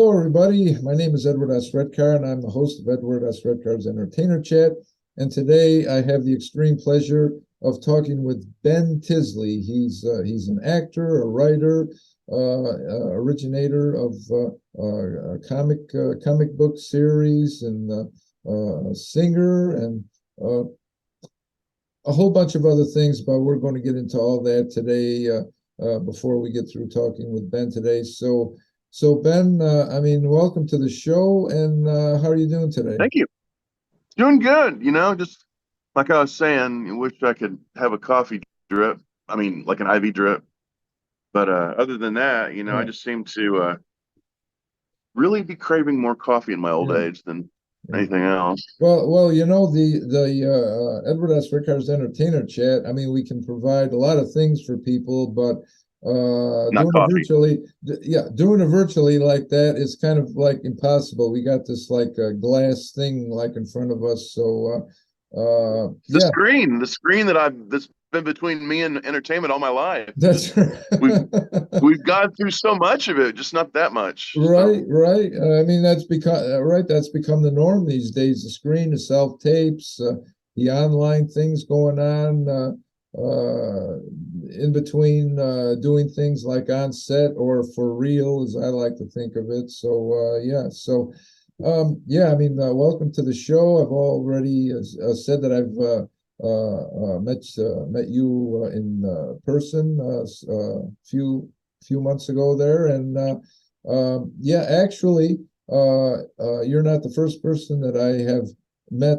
Hello, everybody. My name is Edward S. Redcar, and I'm the host of Edward S. Redcar's Entertainer Chat. And today I have the extreme pleasure of talking with Ben Tinsley. He's an actor, a writer, originator of a comic book series, and a singer, and uh, a whole bunch of other things. But we're going to get into all that today before we get through talking with Ben today. So Ben, welcome to the show, and how are you doing today? Thank you. Doing good. Just like I was saying, I wish I could have a coffee drip. I mean, like an IV drip. But other than that, I Yeah, just seem to really be craving more coffee in my old yeah, age than yeah. anything else. Well, the Edward S. Rickards Entertainer Chat. I mean, we can provide a lot of things for people, but Not coffee. doing it virtually like that is kind of like impossible. We got this like glass thing like in front of us, so The yeah, screen, the screen that's been between me and entertainment all my life. that's We've we've gone through so much of it, just not that much. So right. I mean, that's become right. That's become the norm these days. The screen, the self tapes, the online things going on in between doing things like on set or for real, as I like to think of it. So yeah. I mean, welcome to the show. I've already said that I've met you in person few months ago there, and yeah, actually, you're not the first person that I have met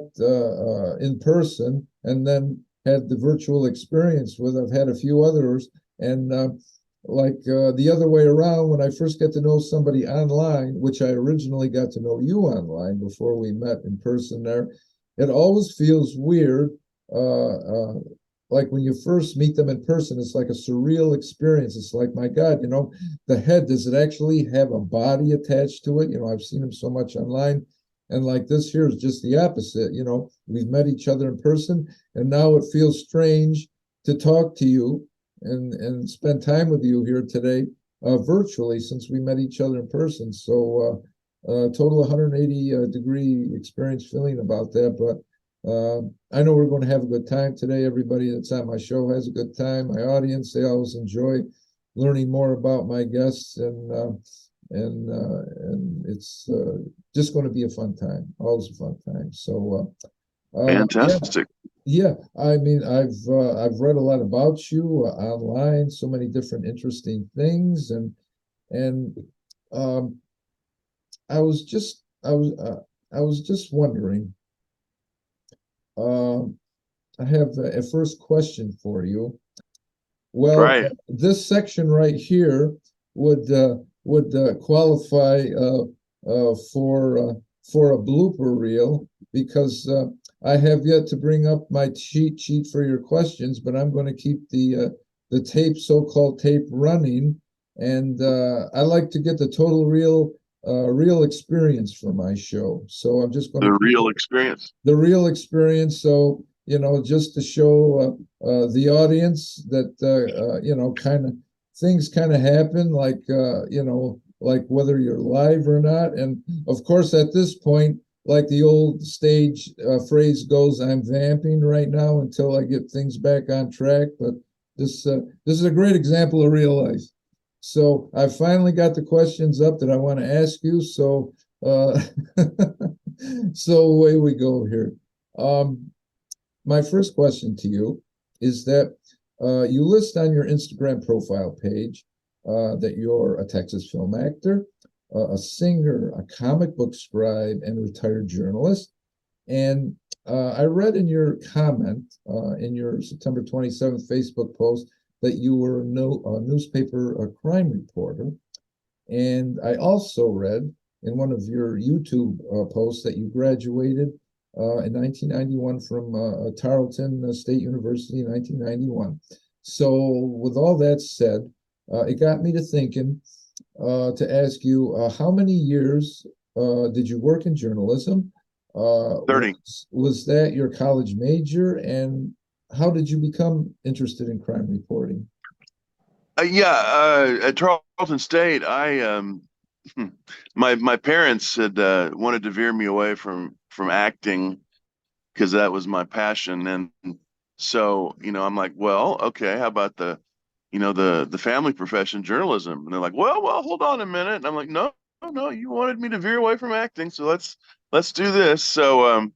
in person and then had the virtual experience with. I've had a few others, and the other way around, when I first get to know somebody online, which I originally got to know you online before we met in person there, it always feels weird. Uh, like when you first meet them in person, it's like a surreal experience. It's like, my God, the head, does it actually have a body attached to it? I've seen them so much online. And like this here is just the opposite. We've met each other in person, and now it feels strange to talk to you and spend time with you here today virtually, since we met each other in person. So total 180 degree experience feeling about that. But I know we're going to have a good time today. Everybody that's on my show has a good time. My audience, they always enjoy learning more about my guests, and it's just going to be a fun time. Always a fun time. So yeah, fantastic. yeah. I mean, I've read a lot about you online, so many different interesting things, and um, I was just wondering. Um, I have a first question for you. Well, Right. this section right here would qualify for a blooper reel, because I have yet to bring up my cheat sheet for your questions, but I'm going to keep the tape, so-called tape, running, and I like to get the total real experience for my show. So I'm just going to The keep real experience. the real experience. So, just to show the audience that, kind of things kind of happen, like, like whether you're live or not. And of course, at this point, like the old stage phrase goes, I'm vamping right now until I get things back on track. But this is a great example of real life. So I finally got the questions up that I want to ask you. So uh, so away we go here. Um, my first question to you is that you list on your Instagram profile page that you're a Texas film actor, a singer, a comic book scribe, and a retired journalist. And I read in your comment in your September 27th Facebook post that you were a newspaper crime reporter. And I also read in one of your YouTube posts that you graduated in 1991 from Tarleton State University in 1991. So, with all that said, it got me to thinking to ask you how many years did you work in journalism? 30. Was that your college major? And how did you become interested in crime reporting? Yeah, at Tarleton State, I my parents had wanted to veer me away from acting because that was my passion. And so, I'm like, well, okay, how about the family profession, journalism? And they're like, well, hold on a minute. And I'm like, no, no, you wanted me to veer away from acting, so let's do this. So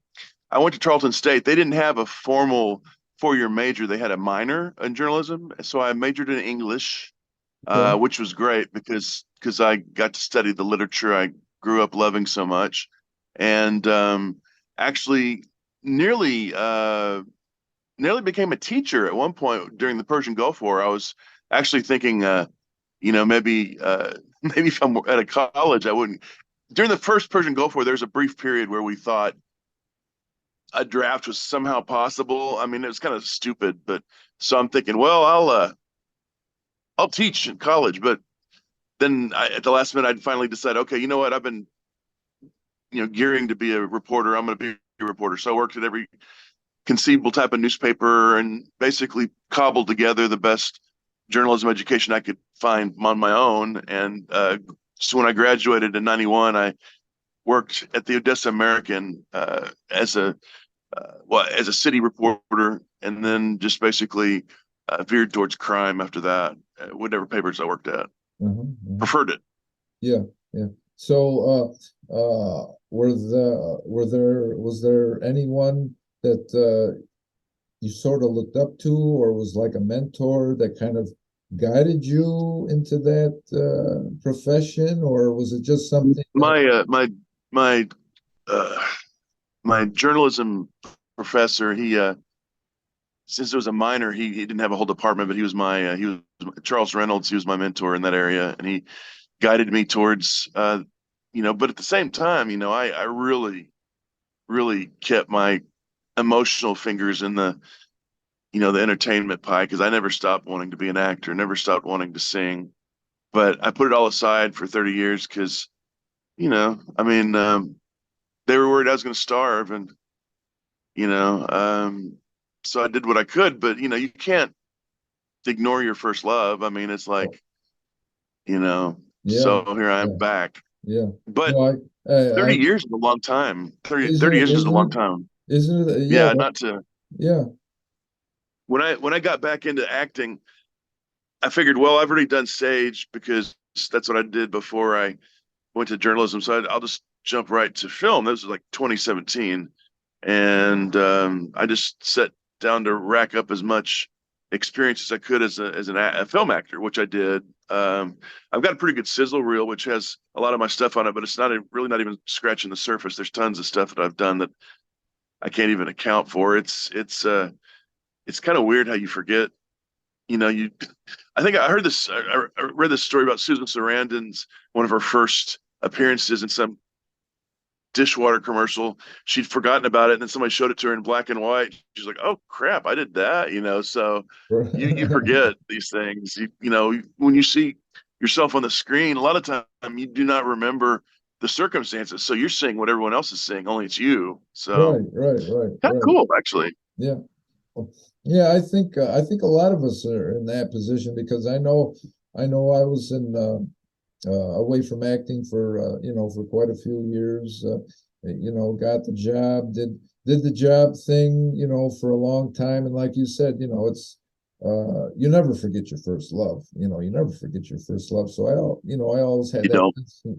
I went to Charleston State. They didn't have a formal 4-year major. They had a minor in journalism. So I majored in English, Okay. which was great because I got to study the literature I grew up loving so much, and actually nearly nearly became a teacher at one point during the Persian Gulf War. I was actually thinking, maybe maybe if I'm at a college, I wouldn't. During the first Persian Gulf War, there's a brief period where we thought a draft was somehow possible. I mean, it was kind of stupid, but so I'm thinking, well, I'll teach in college, but then at the last minute, I'd finally decide, okay, you know what? I've been, gearing to be a reporter. I'm going to be a reporter. So I worked at every conceivable type of newspaper and basically cobbled together the best journalism education I could find on my own. And so when I graduated in '91, I worked at the Odessa American as a city reporter, and then just basically veered towards crime after that. Whatever papers I worked at, Uh-huh. preferred it. Yeah, yeah. So, was there anyone that you sort of looked up to, or was like a mentor that kind of guided you into that profession, or was it just something that? My my uh, my journalism professor, he since it was a minor, he didn't have a whole department, but he was Charles Reynolds. He was my mentor in that area, and he guided me towards but at the same time, I really kept my emotional fingers in the entertainment pie because I never stopped wanting to be an actor, never stopped wanting to sing. But I put it all aside for 30 years because, I mean, they were worried I was going to starve, and you know, um, so I did what I could. But you can't ignore your first love. I mean, it's Oh, like, yeah, so here I am yeah, back. yeah. But No, 30 I years is a long time. 30 isn't years is a isn't long it time. isn't it? Yeah, Yeah, not to yeah, when I got back into acting, I figured, well, I've already done stage because that's what I did before I went to journalism. So I'll just jump right to film. This was like 2017, and I just sat down to rack up as much experience as I could a film actor, which I did. I've got a pretty good sizzle reel, which has a lot of my stuff on it, but it's really not even scratching the surface. There's tons of stuff that I've done that I can't even account for. It's kind of weird how you forget. You I think I heard this. I read this story about Susan Sarandon's one of her first appearances in some dishwater commercial. She'd forgotten about it, and then somebody showed it to her in black and white. She's like, "Oh crap, I did that!" So you forget these things. When you see yourself on the screen, a lot of time you do not remember the circumstances. So you're seeing what everyone else is seeing, only it's you. So right, right, right, kind of right. cool, actually. Yeah. Yeah, I think a lot of us are in that position because I know I was in away from acting for for quite a few years. Got the job, did the job thing, for a long time, and like you said, you never forget your first love. You never forget your first love. So I always had You that. know,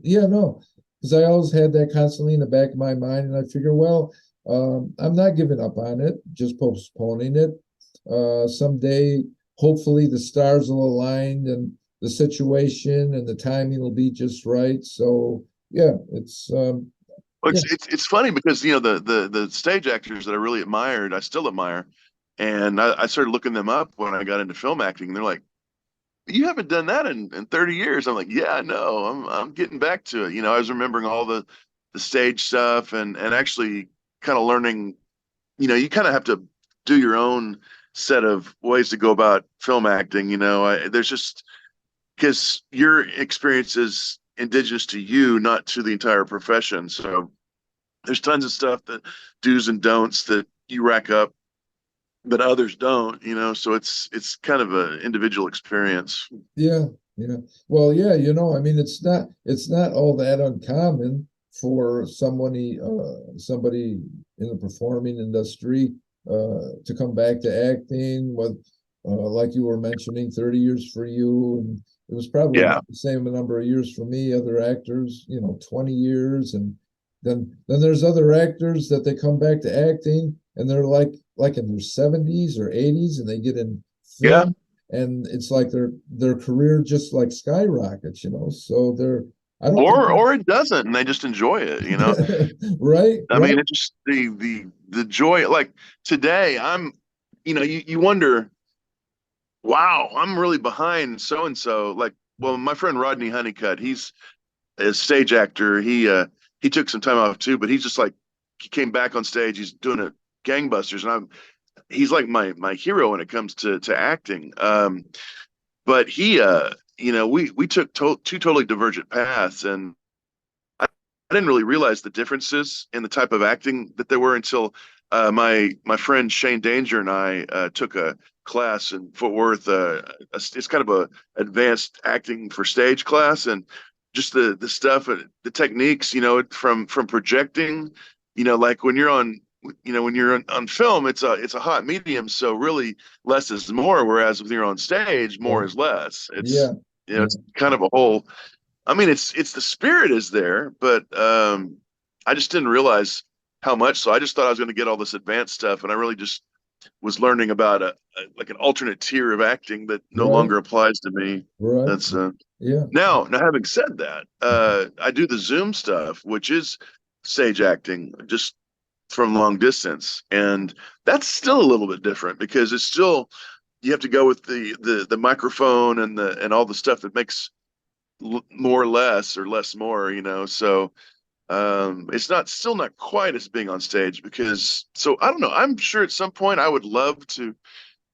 Yeah, no, because I always had that constantly in the back of my mind, and I figure, well, I'm not giving up on it, just postponing it. Someday, hopefully, the stars will align and the situation and the timing will be just right. So yeah, it's well, yeah, it's funny because the stage actors that I really admired, I still admire, and I started looking them up when I got into film acting. And they're like, "You haven't done that in 30 years." I'm like, "Yeah, I know. I'm getting back to it." I was remembering all the stage stuff and actually kind of learning. You kind of have to do your own set of ways to go about film acting. There's just because your experience is indigenous to you, not to the entire profession. So there's tons of stuff that do's and don'ts that you rack up that others don't. So it's kind of an individual experience. yeah, Yeah. Well, yeah, I mean, it's not all that uncommon for somebody in the performing industry to come back to acting with like you were mentioning, 30 years for you, and it was probably Yeah. about the same number of years for me, other actors, 20 years, and then there's other actors that they come back to acting and they're like in their 70s or 80s and they get in Yeah. film and it's like their career just like skyrockets. So I don't think Or it doesn't, and they just enjoy it. right, I right, mean, it just the joy. Like today, you wonder, wow, I'm really behind so and so. Like, well, my friend Rodney Honeycutt, he's a stage actor. He took some time off too, but he's just like he came back on stage. He's doing it gangbusters, and he's like my hero when it comes to acting. But we took two totally divergent paths, and I didn't really realize the differences in the type of acting that there were until my friend Shane Danger and I took a class in Fort Worth. It's kind of a advanced acting for stage class, and just the stuff, the techniques, from projecting, like when you're on film, it's a hot medium, so really less is more. Whereas when you're on stage, more right, is less. yeah, yeah, It's kind of a whole. I mean, it's the spirit is there, but I just didn't realize how much. So I just thought I was going to get all this advanced stuff, and I really just was learning about like an alternate tier of acting that no right, longer applies to me. right, That's yeah, now having said that, I do the Zoom stuff, which is stage acting, just from long distance, and that's still a little bit different because it's still you have to go with the microphone and all the stuff that makes more less or less more, so it's not still not quite as being on stage because so I don't know, I'm sure at some point I would love to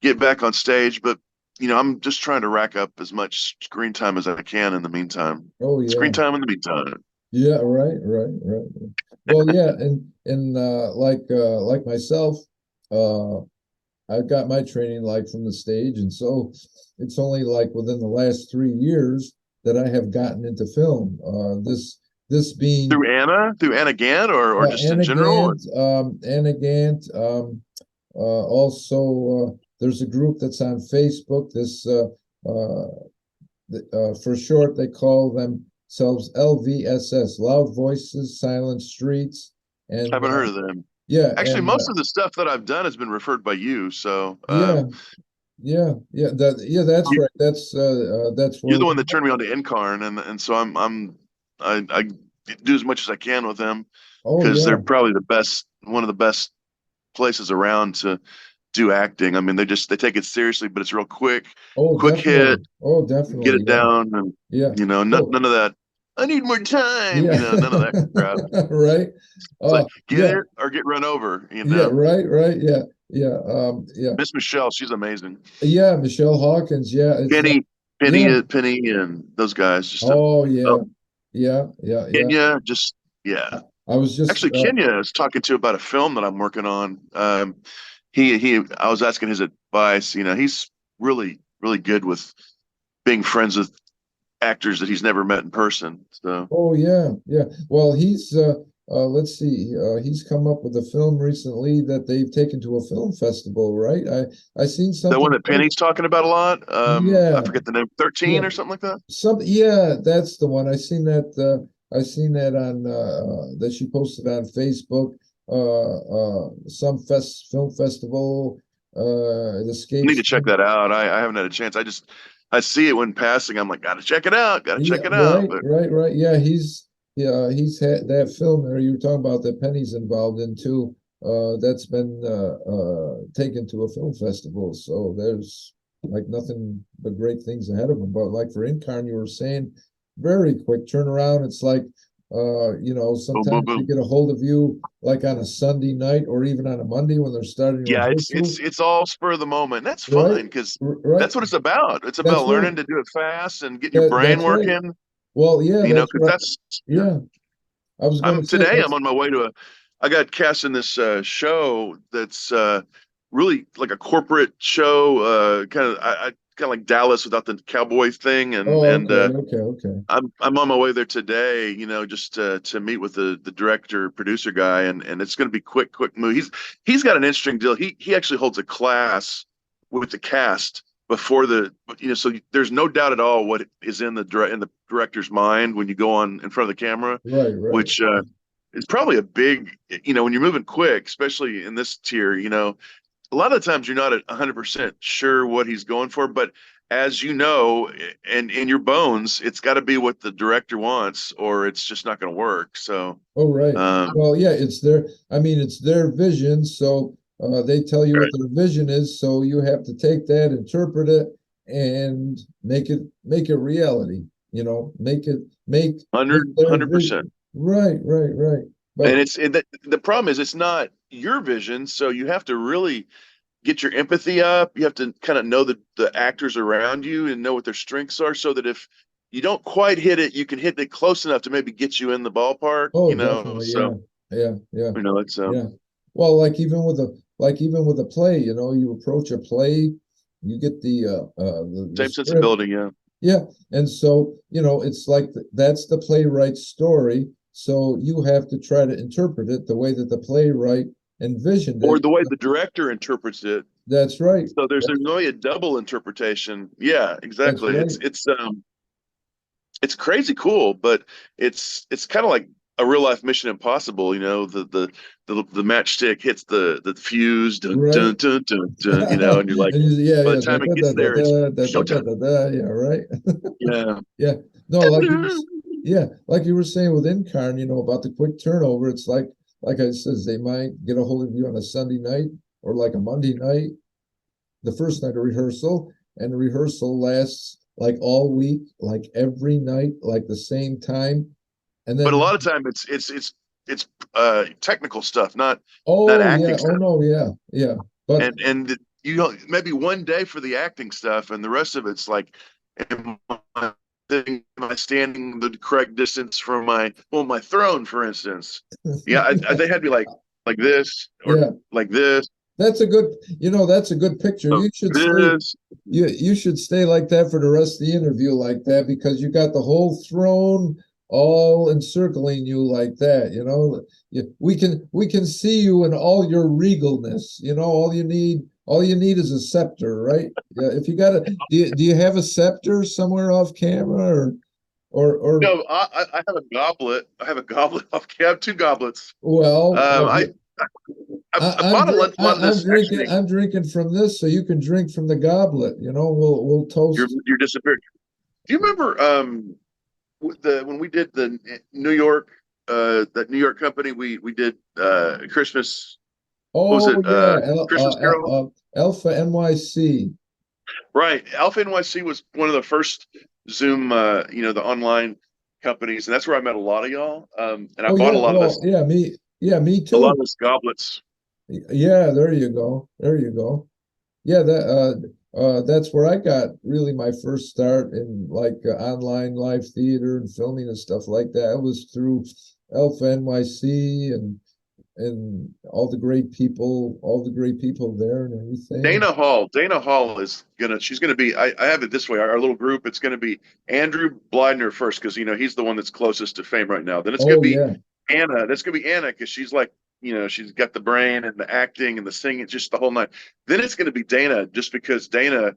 get back on stage, but I'm just trying to rack up as much screen time as I can in the meantime. oh Screen yeah, time in the meantime. yeah, right, right, right. Well, yeah, and like myself, uh I got my training like from the stage, and so it's only like within the last 3 years that I have gotten into film. This being Through Anna Gant, or just in Anna general. Gant, Anna Gant. Also, there's a group that's on Facebook. For short, they call themselves LVSS, Loud Voices, Silent Streets, and Haven't heard of them. yeah, Actually, and most of the stuff that I've done has been referred by you. So yeah, yeah. That's you, right. That's you're where. the one that turned me on to Incarn, and so I do as much as I can with them Oh because they're yeah. probably one of the best places around to do acting. I mean, they take it seriously, but it's real Oh, quick hit, definitely. Oh, get definitely. it Yeah. down, and Yeah. Oh, none of that. I need more time, yeah. none of that crap. Right. It's like get Yeah. it or get run over. Yeah. Right. Right. Yeah. Yeah. Yeah. Miss Michelle, she's amazing. Yeah. Michelle Hawkins. Yeah. It's Penny, yeah. Penny, and those guys just Oh oh, yeah. Yeah. Yeah. Yeah. Kenya, just yeah. I was just Actually, Kenya is talking to about a film that I'm working on. I was asking his advice. He's really good with being friends with actors that he's never met in person. So oh yeah. Yeah. Well, let's see. He's come up with a film recently that they've taken to a film festival, right? I seen the one something. that Penny's talking about a lot. I Yeah. forget the name, Yeah. 13 or something like that. Yeah, that's the one. I seen that on that she posted on Facebook. Some film festival. It I need to escapes check me. that out. I haven't had a chance. I see it when passing. I'm like, gotta check it out. Gotta Yeah, check it out. right, But right, right. He's had that film there you were talking about that Penny's involved in too. That's been taken to a film festival. So there's like nothing but great things ahead of him. But like for Incarn, you were saying, very quick turnaround. It's like boom, boom, sometimes they boom. get a hold of you like on a Sunday night or even on a Monday when they're starting Yeah, it's it's rehearsals, it's all spur of the moment. That's right? fine because Right. that's what it's about. It's That's about right. learning to do it fast and getting your That's brain right. working. Well, yeah, that's Because right. that's yeah. Yeah, I was going to say I'm that's on my way to I got cast in this show that's really like a corporate show. Kind of, kind of like Dallas without the cowboy thing, Oh, and okay. I'm on my way there today, just to meet with the director producer guy, and it's going to be quick move. He's got an interesting deal. He actually holds a class with the cast before so there's no doubt at all what is in the director's mind when you go on in front of the camera, Right. which is probably a big, when you're moving quick, especially in this tier, a lot of the times you're not 100% sure what he's going for, but as you know, and in your bones, it's got to be what the director wants, or it's just not going to work. So, Oh, right. Well, yeah, I mean, it's their vision. So they tell you what right, their vision is. So you have to take that, interpret it, and make it reality. Make their 100%. vision. Right. But And the problem is it's not your vision, so you have to really get your empathy up. You have to kind of know the actors around you and know what their strengths are, so that if you don't quite hit it, you can hit it close enough to maybe get you in the ballpark. oh, definitely, So it's yeah. Well, like even with a play, you approach a play, you get the same script. sensibility. Yeah. Yeah, and so, it's like that's the playwright's story. So you have to try to interpret it the way that the playwright envisioned Or it. the way the director interprets it. That's right. So there's really a double interpretation. Yeah, That's exactly. right. It's crazy cool, but it's kind of like a real life Mission Impossible. The matchstick hits the fuse, dun Right. dun dun dun dun. And you're like, And by the yeah. Da, time it da, da, gets da, there, it's da, da, da, da, showtime. da, da, yeah, right. Yeah. Yeah. No, like you were saying with Incarn, about the quick turnover. It's like I says, they might get a hold of you on a Sunday night or like a Monday night, the first night of rehearsal, and the rehearsal lasts like all week, like every night, like the same time. And But a then, lot of time it's technical stuff, not oh yeah, acting oh stuff. no, yeah. But And maybe one day for the acting stuff, and the rest of it's like, am I standing the correct distance from my throne, for instance? Yeah, they had me like this or yeah, like this, that's a good picture. so You should stay this. you should stay like that for the rest of the interview like that because you got the whole throne all encircling you like that. We can see you in all your regalness. All you need is a scepter, right? Yeah, if you got do you have a scepter somewhere off camera or No, I have a goblet. I have a goblet. I have two goblets. well, I I I'm bought drink one of I'm this drinking actually. I'm drinking from this, so you can drink from the goblet. We'll toast. You're disappeared. Do you remember when we did the New York that New York company we did Christmas, what was Oh it, yeah, Christmas Carol? Alpha NYC. Right. Alpha NYC was one of the first Zoom, the online companies, and that's where I met a lot of y'all. And I Oh bought yeah, well me a lot too. of this goblets. Yeah, there you go. There you go. Yeah, that's where I got really my first start in like online live theater and filming and stuff like that. It was through Alpha NYC and all the great people there and everything. Dana Hall she's gonna be. I have it this way. Our little group. It's gonna be Andrew Blydner first because he's the one that's closest to fame right now. Then it's gonna Oh be yeah, Anna. That's gonna be Anna because she's like, she's got the brain and the acting and the singing, just the whole night. Then it's gonna be Dana, just because Dana's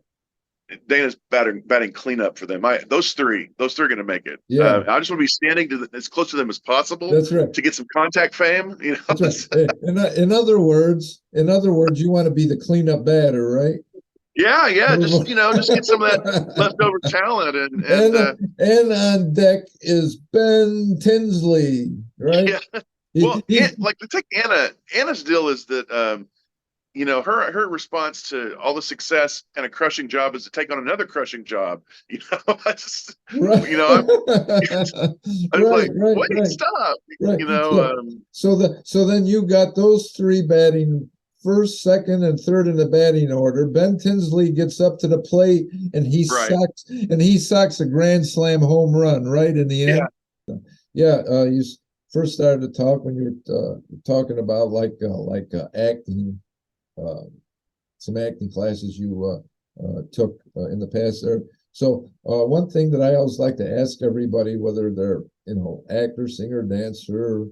batting cleanup for them. Those three are going to make it. yeah. I just want to be standing as close to them as possible That's right. to get some contact fame. That's right. In other words, you want to be the cleanup batter, right? Yeah. Just get some of that leftover talent and And and on deck is Ben Tinsley, right? yeah. Well, He's like to take Anna. Anna's deal is that her response to all the success and a crushing job is to take on another crushing job. I just right, I'm I was right, like, right, wait, right, stop. right. So then you got those three batting first, second, and third in the batting order. Ben Tinsley gets up to the plate Right. and he socks a grand slam home run right in the Yeah. end. Yeah, you first started to talk when you were talking about like acting, uh, some acting classes took in the past there. So one thing that I always like to ask everybody, whether they're, actor, singer, dancer,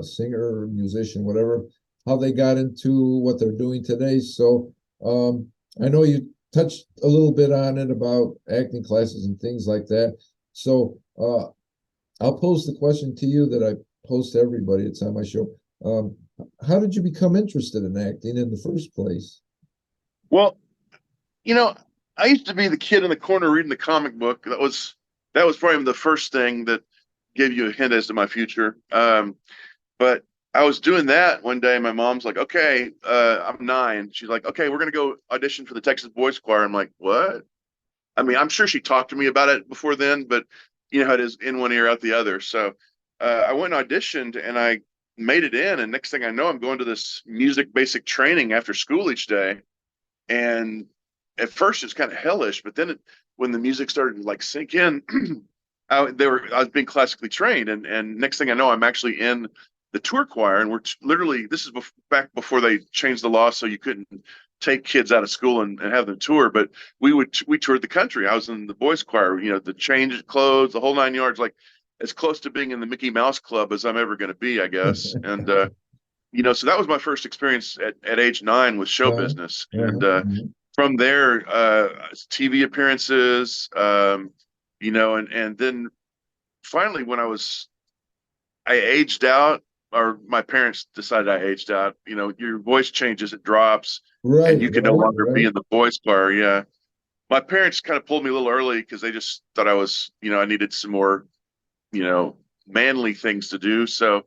singer, musician, whatever, how they got into what they're doing today. So I know you touched a little bit on it about acting classes and things like that. So I'll pose the question to you that I pose to everybody. It's on my show. How did you become interested in acting in the first place? Well, you know, I used to be the kid in the corner reading the comic book. That was probably the first thing that gave you a hint as to my future. But I was doing that one day. My mom's like, "Okay, I'm 9." She's like, "Okay, we're gonna go audition for the Texas Boys Choir." I'm like, "What?" I mean, I'm sure she talked to me about it before then, but you know how it is, in one ear, out the other. So I went and auditioned, and I made it in. And next thing I know, I'm going to this music basic training after school each day. And at first, it's kind of hellish, but then when the music started to like sink in, I was being classically trained, and next thing I know, I'm actually in the tour choir, and we're literally, this is back before they changed the law, so you couldn't take kids out of school and have them tour, but we toured the country. I was in the boys choir, the change clothes, the whole 9 yards, like as close to being in the Mickey Mouse Club as I'm ever going to be, I guess. And so that was my first experience at age 9 with show business, and from there, TV appearances, and then finally when I aged out, or my parents decided I aged out. Your voice changes, it drops, and Right, you can no longer be in the boys choir. Yeah. My parents kind of pulled me a little early because they just thought I needed some more, manly things to do. So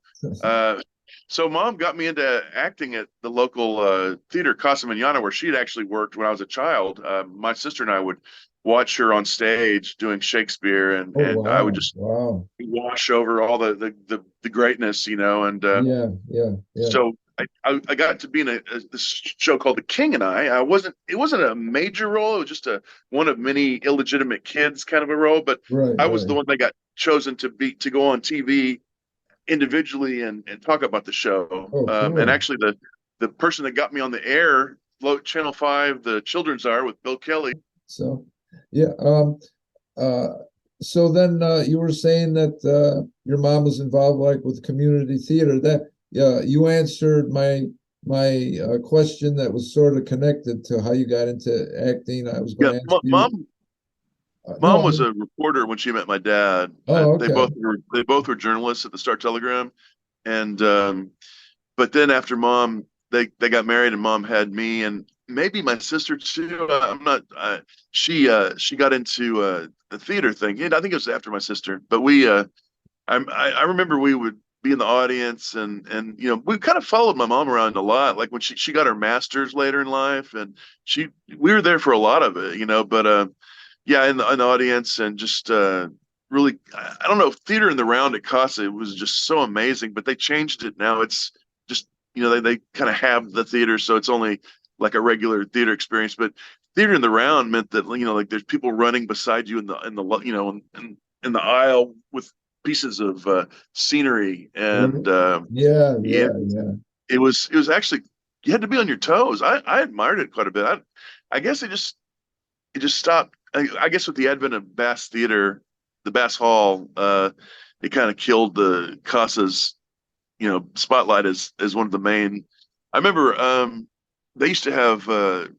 mom got me into acting at the local theater, Casa Manana, where she'd actually worked when I was a child. My sister and I would watch her on stage doing Shakespeare, and Oh, and I would wow, just wow. wash over all the greatness, and Yeah, yeah, yeah. so I got to be in this show called The King and I. It wasn't a major role. It was just one of many illegitimate kids kind of a role, but Right, I was right. the one that got chosen to go on TV individually and talk about the show. Oh, And cool. actually the person that got me on the air, Channel 5, the Children's Hour with Bill Kelly. So, yeah. Uh, so then you were saying that your mom was involved like with community theater. That you answered my question that was sort of connected to how you got into acting. I was going Yeah, to ask you. mom No, was a reporter when she met my dad. oh, They okay. both were journalists at the Star Telegram, and but then after mom, they got married, and mom had me and maybe my sister too. I'm not. She got into the theater thing. And I think it was after my sister, but I remember we would be in the audience, and we kind of followed my mom around a lot. Like when she got her master's later in life, and we were there for a lot of it, But yeah, in the audience, and just really, I don't know, theater in the round at Casa, it was just so amazing. But they changed it now. It's just they kind of have the theater, so it's only like a regular theater experience. But theater in the round meant that like there's people running beside you in the aisle with pieces of scenery, and Yeah, it, yeah, yeah. it was actually, you had to be on your toes. I admired it quite a bit. I guess it just stopped. I guess with the advent of Bass Theater, the Bass Hall, it kind of killed the Casa's spotlight as one of the main. I remember they used to have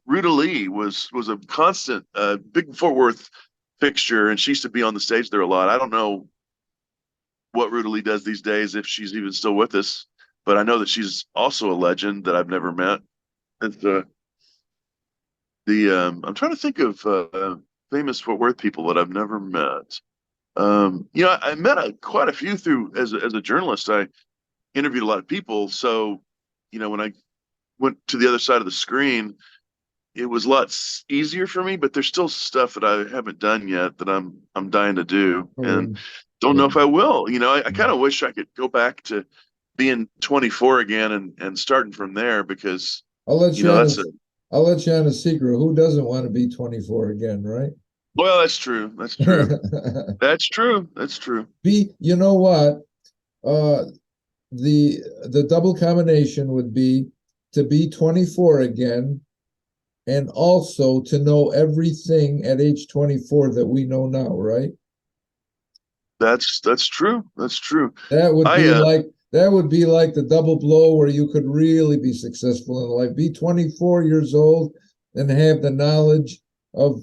Ruta Lee was a constant big Fort Worth fixture, and she used to be on the stage there a lot. I don't know what Ruta Lee does these days, if she's even still with us, but I know that she's also a legend that I've never met. And I'm trying to think of famous Fort Worth people that I've never met. I met quite a few through as a journalist. I interviewed a lot of people, so when I went to the other side of the screen, it was a lot easier for me. But there's still stuff that I haven't done yet that I'm dying to do, Oh, and yeah, don't know yeah. if I will. I kind of wish I could go back to being 24 again and starting from there, because I'll let you on a, that's a I'll let you on a secret. Who doesn't want to be 24 again, right? well, that's true. That's true. That's true. That's true. You know what? Uh, the double combination would be to be 24 again and also to know everything at age 24 that we know now, right? That's true. That's true. That would I be like that would be like the double blow where you could really be successful in life. Be 24 years old and have the knowledge of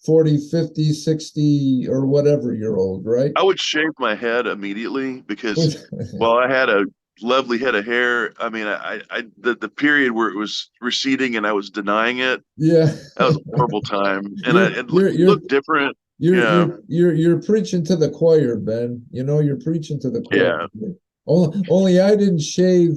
40, 50, 60 or whatever year old, right? I would shave my head immediately because, well, I had a lovely head of hair. I mean, the period where it was receding and I was denying it, Yeah. that was a horrible time. And You're you're it you're looked different. you're Yeah, you're preaching to the choir, Ben. You know, you're preaching to the choir. yeah. Only I didn't shave.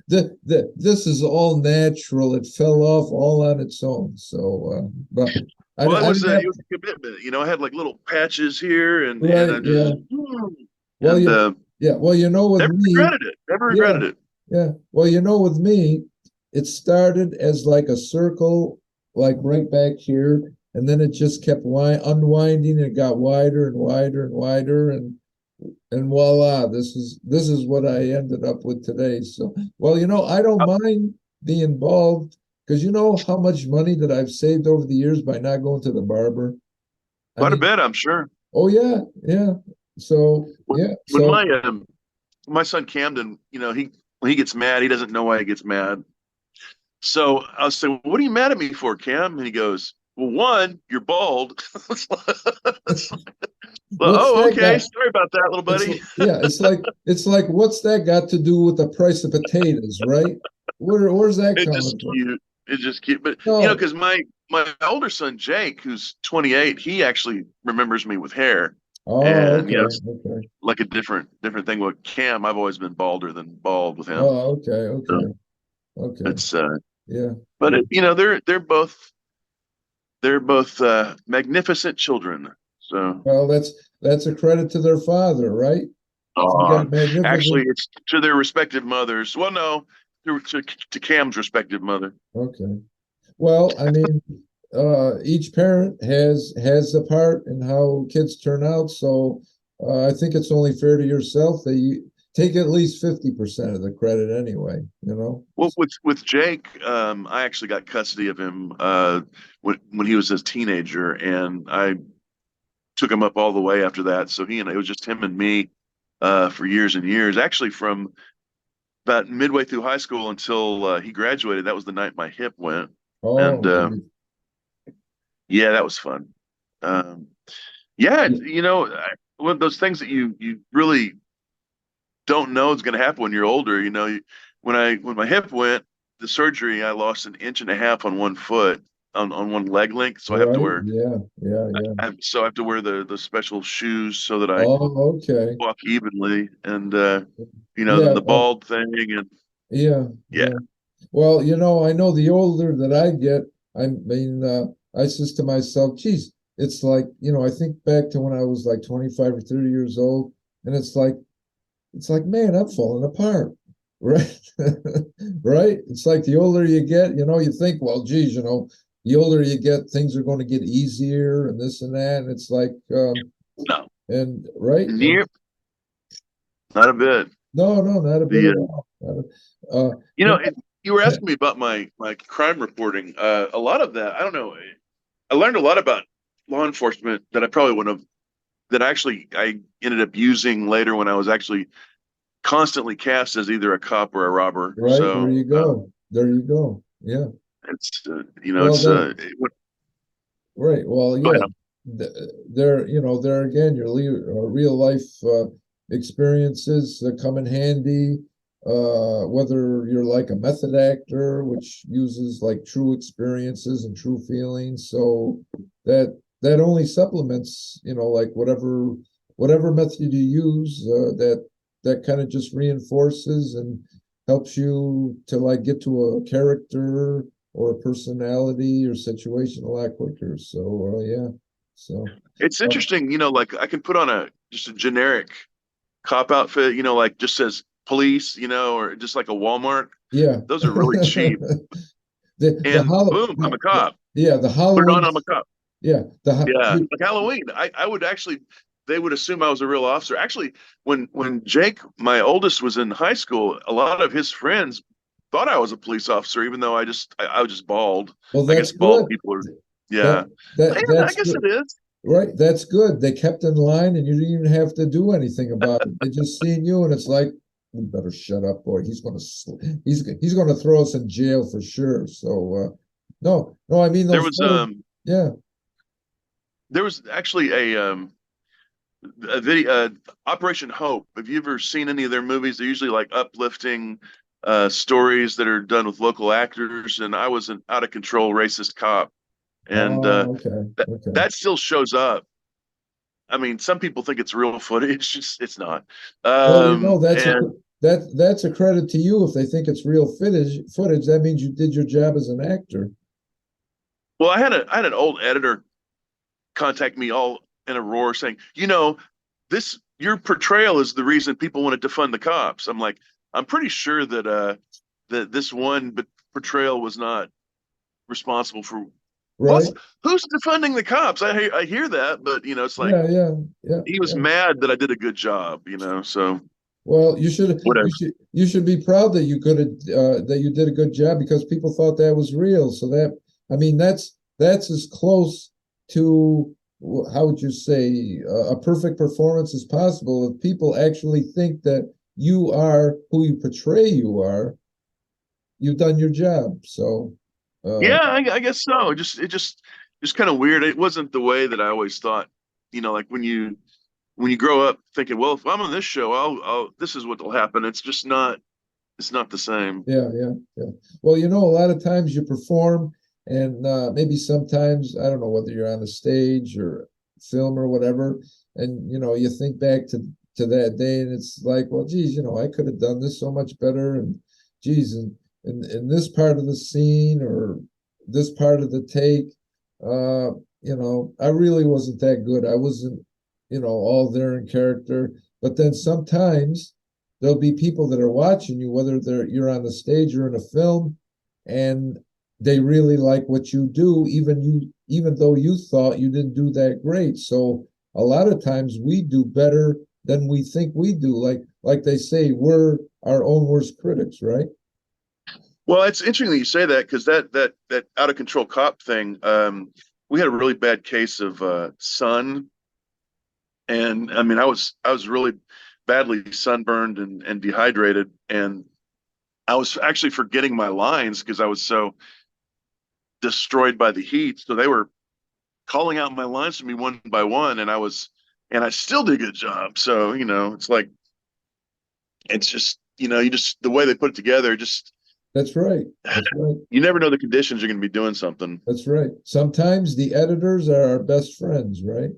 This is all natural. It fell off all on its own. So, but Well, I didn't have it was a commitment. I had like little patches here, and right. I Yeah. just Well, and yeah. Yeah. Well, with never me, regretted it. Never yeah, regretted it. yeah. Well, with me, it started as like a circle, like right back here, and then it just kept unwinding. It got wider and wider and wider, and voila, this is what I ended up with today. So, well, I don't mind being bald because you know how much money that I've saved over the years by not going to the barber. I Quite a mean, bit, I'm sure. oh yeah, yeah. So yeah, When so my son Camden, he when he gets mad, he doesn't know why he gets mad. So I'll say, well, "What are you mad at me for, Cam?" And he goes, "Well, one, you're bald." Well, what's oh, that okay. got? Sorry about that, little It's buddy. yeah, it's like what's that got to do with the price of potatoes, right? Where's that It's just coming from? cute. It's just cute. But No. because my older son Jake, who's 28, he actually remembers me with hair, Oh, and okay, it's okay. like a different thing. With Cam, I've always been balder than bald with him. Oh, okay, So okay, okay. it's Yeah, but yeah. they're both magnificent children. So Well, that's a credit to their father, right? They uh, got actually, magnificent. it's to their respective mothers. Well, no, to Cam's respective mother. Okay. Well, I mean, each parent has a part in how kids turn out. So I think it's only fair to yourself that you take at least 50% of the credit anyway, you know? Well, with Jake, I actually got custody of him when he was a teenager, and I took him up all the way after that. So it was just him and me for years and years. Actually, from about midway through high school until he graduated, that was the night my hip went, and Oh, geez. yeah, that was fun. Um, yeah, Yeah, one of those things that you really don't know is going to happen when you're older. When my hip went, the surgery, I lost an inch and a half on one foot on one leg length, so right. Yeah, yeah, yeah. I have to wear the special shoes so that I Oh, okay. walk evenly, and then Yeah, the bald thing, and yeah, yeah, yeah. Well, I know the older that I get, I mean, I says to myself, geez, it's like, I think back to when I was like 25 or 30 years old, and it's like, man, I'm falling apart, right? Right? It's like the older you get, you think, well, geez, the older you get, things are going to get easier and this and that. And it's like, no, and right? And near not a bit. no, no, not a bit The at all. Not you you know, know, you were asking me about my crime reporting. A lot of that, I don't know. I learned a lot about law enforcement that I probably wouldn't have. That actually I ended up using later when I was actually constantly cast as either a cop or a robber. right, there So you go. There you go. Yeah. it's Well, then, right. Well, go yeah. ahead. There again, your real life experiences come in handy. Whether you're like a method actor, which uses like true experiences and true feelings, so that only supplements, like whatever method you use, that kind of just reinforces and helps you to like get to a character or a personality or situation a lot quicker. So yeah. So It's uh, interesting, like I can put on just a generic cop outfit, like just says police, or just like a Walmart. yeah. Those are really cheap. The And hollow boom, I'm a cop. yeah, the Put it Halloween, on, I'm a cop. yeah, Yeah, like Halloween. I would actually, they would assume I was a real officer. Actually, when Jake, my oldest, was in high school, a lot of his friends thought I was a police officer, even though I was just bald. Well, I that's guess bald good. people are, yeah. That Yeah, I that's guess good. it is. Right, that's good. They kept in line, and you didn't even have to do anything about it. They just seen you, and it's like, we better shut up, boy. He's going to throw us in jail for sure. So, no, no, I mean There those was photos. Yeah. there was actually a video, Operation Hope. Have you ever seen any of their movies? They're usually like uplifting stories that are done with local actors. And I was an out of control racist cop, and Oh, okay, okay. that still shows up. I mean, some people think it's real footage. It's not. Well, And that's a credit to you if they think it's real footage. That means you did your job as an actor. well, I had an old editor contact me all in a roar saying, this your portrayal is the reason people want to defund the cops. I'm like, I'm pretty sure that this one portrayal was not responsible for Right? who's defunding the cops. I hear that, but it's like Yeah, yeah, yeah, he was yeah. mad that I did a good job, so Well, whatever. you should be proud that you did a good job because people thought that was real. So that I mean that's as close to how would you say a perfect performance as possible. If people actually think that you are who you portray you are, you've done your job. So Yeah, I guess so. Just kind of weird. It wasn't the way that I always thought. Like when you grow up thinking, well, if I'm on this show, this is what will happen. It's just not. It's not the same. yeah, yeah, yeah. Well, a lot of times you perform, and maybe sometimes I don't know whether you're on a stage or film or whatever, and you think back to that day, and it's like, well, geez, I could have done this so much better, and geez, and in this part of the scene or this part of the take, I really wasn't that good. I wasn't, all there in character. But then sometimes there'll be people that are watching you, whether you're on the stage or in a film, and they really like what you do, even though you thought you didn't do that great. So a lot of times we do better than we think we do. Like they say, we're our own worst critics, right? Well, it's interesting that you say that because that out of control cop thing. We had a really bad case of sun, and I mean, I was really badly sunburned and dehydrated, and I was actually forgetting my lines because I was so destroyed by the heat. So they were calling out my lines to me one by one, and I still did a good job. So it's like it's just you just the way they put it together, just That's right. That's right. you never know the conditions you're going to be doing something. That's right. Sometimes the editors are our best friends, right?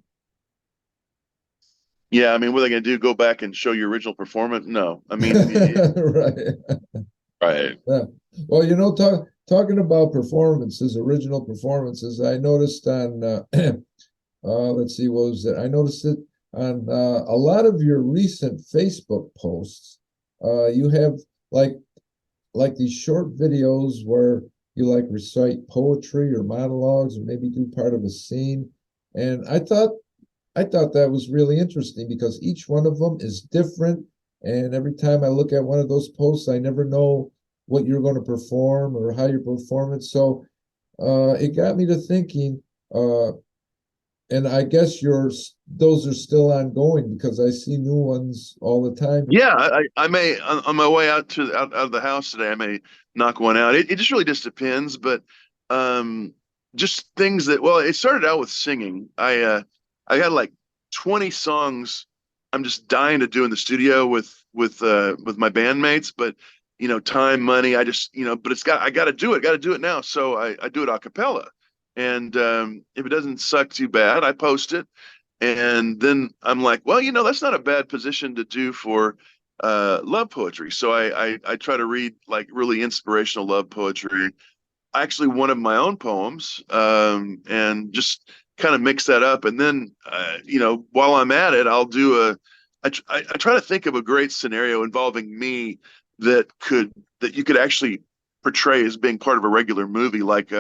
Yeah, I mean, what are they going to do? Go back and show your original performance? No, I mean, Right. right. Yeah. Well, talking about performances, original performances, I noticed on, let's see, what was it? I noticed it on a lot of your recent Facebook posts. You have like like these short videos where you like recite poetry or monologues or maybe do part of a scene. And I thought that was really interesting because each one of them is different. And every time I look at one of those posts, I never know what you're going to perform or how you perform it. So it got me to thinking, and I guess those are still ongoing because I see new ones all the time. Yeah, I may on my way out of the house today, I may knock one out. It just depends, but um, just things that well, it started out with singing. I got like 20 songs I'm just dying to do in the studio with my bandmates, but time, money, but I got to do it, got to do it now. So I do it a cappella, and if it doesn't suck too bad, I post it. And then I'm like, well, that's not a bad position to do for love poetry. So I try to read like really inspirational love poetry. Actually, one of my own poems, and just kind of mix that up. And then, while I'm at it, I try to think of a great scenario involving me that you could actually portray as being part of a regular movie. Like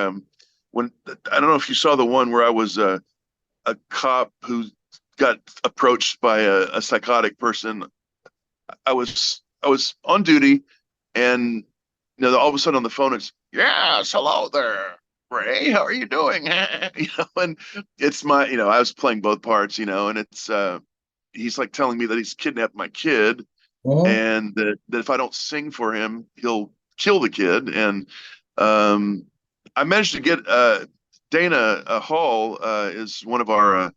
when I don't know if you saw the one where I was a cop who got approached by a psychotic person. I was on duty, and all of a sudden on the phone, it's, yes, hello there, Ray, how are you doing? And it's my, I was playing both parts, and it's, he's like telling me that he's kidnapped my kid Oh, and that if I don't sing for him, he'll kill the kid. And um, I managed to get Dana Hall is one of our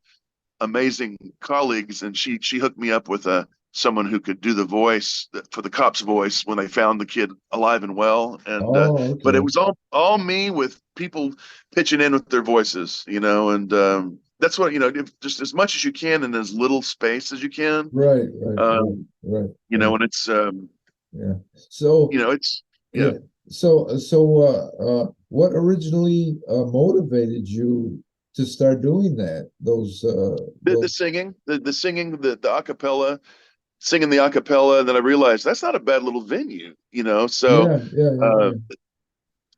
amazing colleagues, and she hooked me up with someone who could do the voice for the cop's voice when they found the kid alive and well. And but it okay. was all me with people pitching in with their voices, and that's what just as much as you can in as little space as you can. Right, right, right, Um, right, right. and it's Yeah. So, it's yeah. yeah. What originally motivated you to start doing that? The Those. singing, the singing, the acapella, singing the acapella, and then I realized that's not a bad little venue, So Yeah, yeah, yeah, uh, yeah.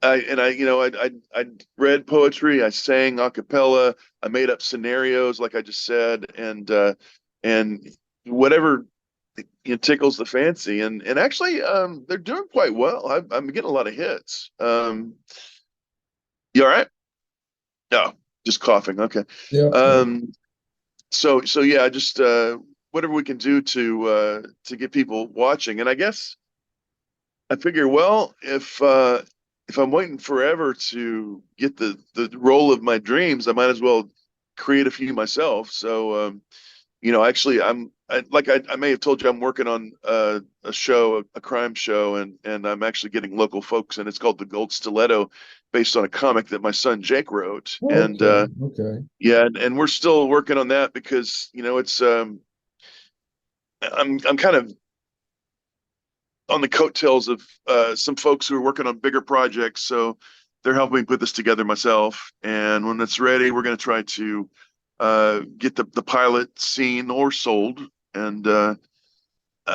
I read poetry, I sang a cappella, I made up scenarios like I just said, and whatever tickles the fancy, and actually they're doing quite well. I'm getting a lot of hits. You all right? No, just coughing. Okay. Yeah, yeah. Um, so yeah, I just whatever we can do to get people watching, and I guess I figure, well, if I'm waiting forever to get the role of my dreams, I might as well create a few myself. So, actually, I may have told you I'm working on a show, a crime show, and I'm actually getting local folks, and it's called The Gold Stiletto, based on a comic that my son Jake wrote. Oh, And okay, okay. yeah, and we're still working on that because it's I'm kind of on the coattails of some folks who are working on bigger projects. So they're helping me put this together myself. And when it's ready, we're going to try to get the pilot seen or sold. And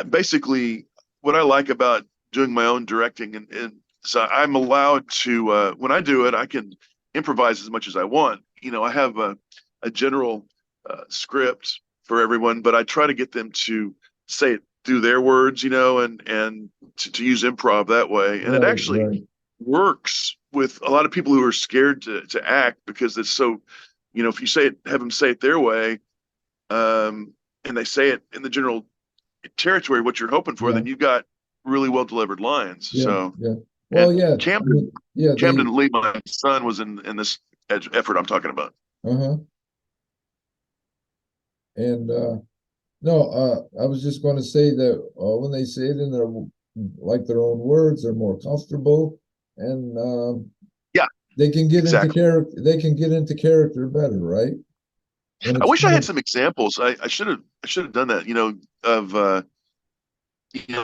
basically, what I like about doing my own directing, and so I'm allowed to, when I do it, I can improvise as much as I want. I have a general script for everyone, but I try to get them to say it through their words, and to use improv that way. And it Right, actually right. works with a lot of people who are scared to act because it's so, if you say it, have them say it their way, and they say it in the general territory, what you're hoping for, Yeah, then you got really well delivered lines. yeah, So, yeah. Well, and yeah. I Camden, mean, yeah, they. Camden Lee, my son, was in this effort I'm talking about. Uh-huh. And no, I was just going to say that when they say it in their like their own words, they're more comfortable, and Yeah, they can get into exactly. character. They can get into character better, right? When I it's wish I had coming. some examples. I should have done that. Of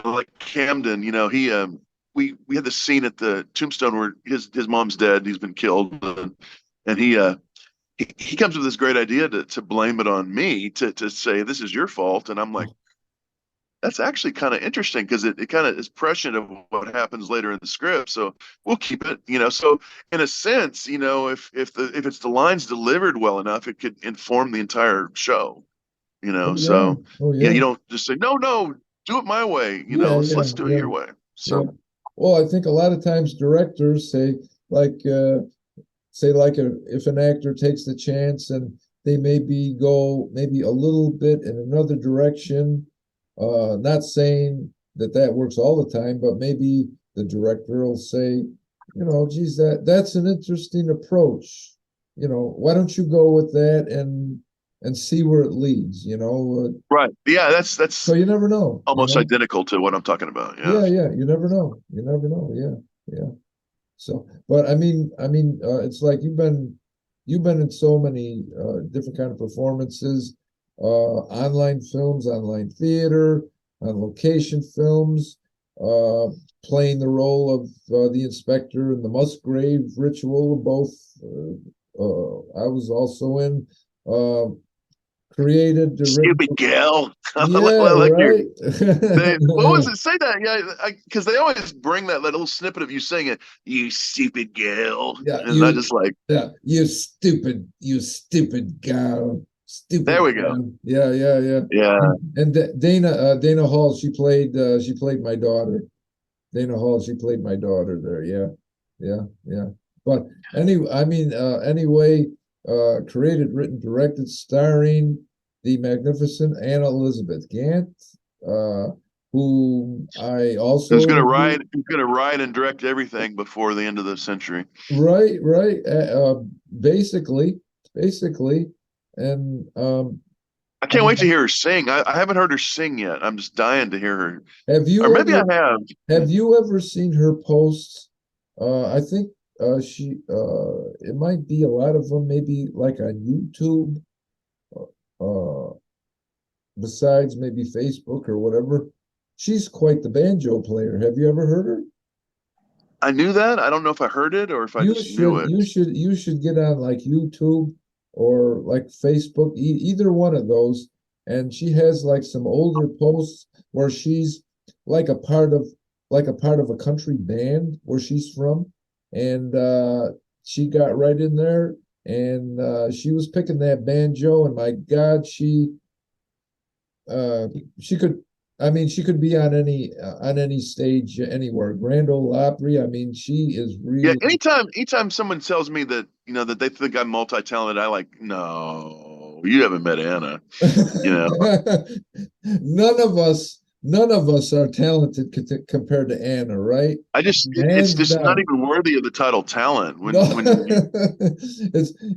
like Camden. We had this scene at the tombstone where his mom's dead. He's been killed, and he comes with this great idea to blame it on me to say this is your fault, and I'm like, that's actually kind of interesting because it kind of is prescient of what happens later in the script. So we'll keep it, So in a sense, if it's the lines delivered well enough, it could inform the entire show, Oh yeah, So oh you yeah, don't just say no, do it my way, yeah, let's yeah, do it yeah, your way. yeah. So Well, I think a lot of times directors like say like if an actor takes the chance and they maybe go maybe a little bit in another direction, not saying that that works all the time, but maybe the director will say, geez, that's an interesting approach. Why don't you go with that and see where it leads, right, yeah, so that's you never know, almost identical to what I'm talking about. Yeah. yeah, yeah, you never know, yeah, yeah. So, but it's like you've been in so many different kind of performances, online films, online theater, on location films, uh, playing the role of the inspector in the Musgrave Ritual. Both I was also in. Uh, Created, written. Stupid gal. Yeah, I like your right. what was it? Say that, yeah, because they always bring that little snippet of you saying it, you stupid girl, Yeah, and I just like, you stupid girl, there stupid we go. girl. Yeah, yeah, yeah. Yeah, And Dana Hall, she played my daughter. Dana Hall. She played my daughter there. Yeah, yeah, yeah. But anyway, I mean, anyway, created, written, directed, starring the magnificent Anna Elizabeth Gant, uh, who I Who's also gonna reviewed. write? Who's gonna write and direct everything before the end of the century? Right, right. Basically, basically, and I I can't mean, wait to hear her sing. I haven't heard her sing yet. I'm just dying to hear her. have Or you maybe I ever have. have you ever seen her posts? I think she it might be a lot of them, maybe like on YouTube, uh, besides maybe Facebook or whatever. She's quite the banjo player. Have you ever heard her? I knew that. I don't know if I heard it or if I just knew it. You should get on like YouTube or like Facebook, either one of those. And she has like some older posts where she's like a part of like a part of a country band where she's from, and she got right in there, and she was picking that banjo, and my God, uh, she could. I mean, she could be on any stage anywhere. Grand Ole Opry. I mean, she is Yeah, really anytime someone tells me that, that they think I'm multi-talented, I like, no, you haven't met Anna. You know, none of us are talented compared to Anna, right? it's Hands just not down. even worthy of the title talent. No, When you,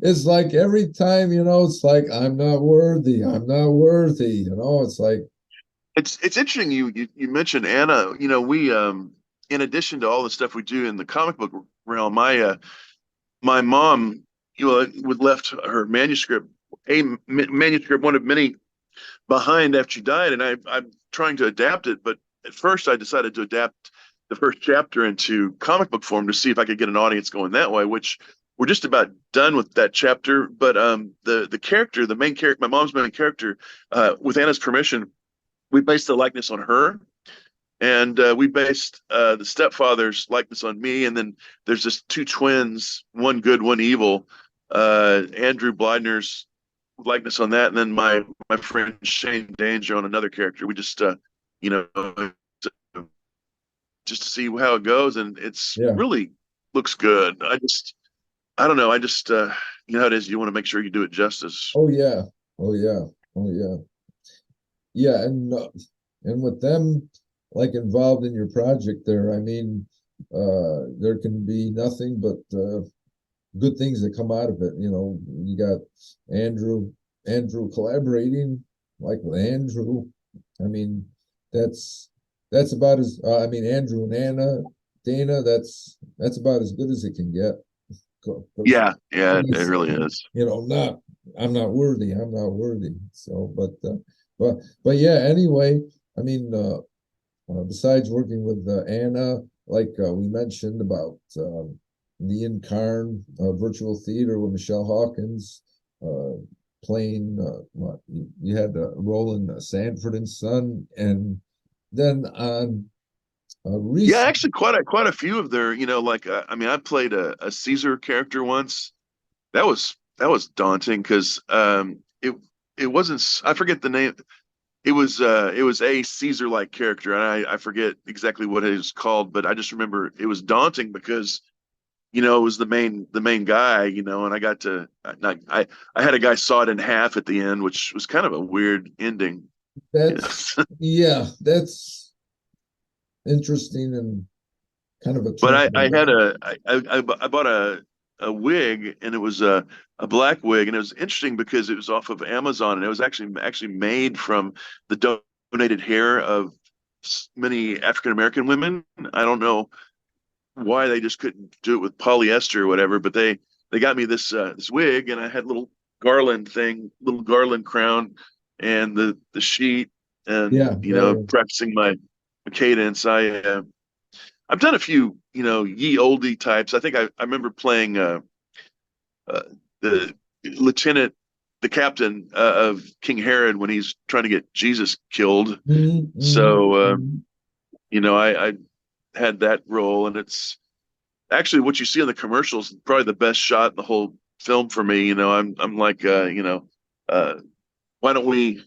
it's like every time, it's like I'm not worthy. I'm not worthy. It's like, it's interesting you mentioned Anna. We in addition to all the stuff we do in the comic book realm, my mom, would left her manuscript, manuscript, one of many behind after she died, and I'm trying to adapt it. But at first, I decided to adapt the first chapter into comic book form to see if I could get an audience going that way. Which we're just about done with that chapter. But the character, the main character, my mom's main character, with Anna's permission, we based the likeness on her. And we based the stepfather's likeness on me, and then there's just two twins, one good, one evil. Andrew Blydner's likeness on that, and then my friend Shane Danger on another character. We just you know just to see how it goes, and it's yeah. really looks good. I don't know. I just how it is. You want to make sure you do it justice. Oh yeah. Oh yeah. Oh yeah. Yeah, and with them like involved in your project there, I mean, there can be nothing but good things that come out of it. You got Andrew, Andrew collaborating like with Andrew. I mean, that's that's about as I mean, Andrew and Dana, that's about as good as it can get. Because Yeah, yeah, like I it really said, is. not I'm not worthy. I'm not worthy. So, but yeah. Anyway, I mean, besides working with Anna, like we mentioned about the Incarn virtual theater with Michelle Hawkins uh, playing, what you had Roland Sanford and Son, and then on Yeah, recent, actually, quite a few of their, like I mean, I played a Caesar character once. That was daunting because it wasn't I forget the name. It was a Caesar like character, and I forget exactly what it was called, but I just remember it was daunting because it was the main guy, and I got to not I had a guy sawed in half at the end, which was kind of a weird ending. You know. that's yeah, that's interesting and kind of a But turn. I had I bought a wig, and it was a black wig, and it was interesting because it was off of Amazon, and it was actually made from the donated hair of many African American women. I don't know why they just couldn't do it with polyester or whatever, but they got me this wig, and I had little garland crown, and the sheet, and Yeah, yeah, yeah. practicing my cadence. I've done a few, ye oldie types. I think I remember playing uh, the lieutenant, the captain of King Herod when he's trying to get Jesus killed. Mhm, mhm, So, mhm. I had that role, and it's actually what you see in the commercials, probably the best shot in the whole film for me. I'm like, uh, why don't we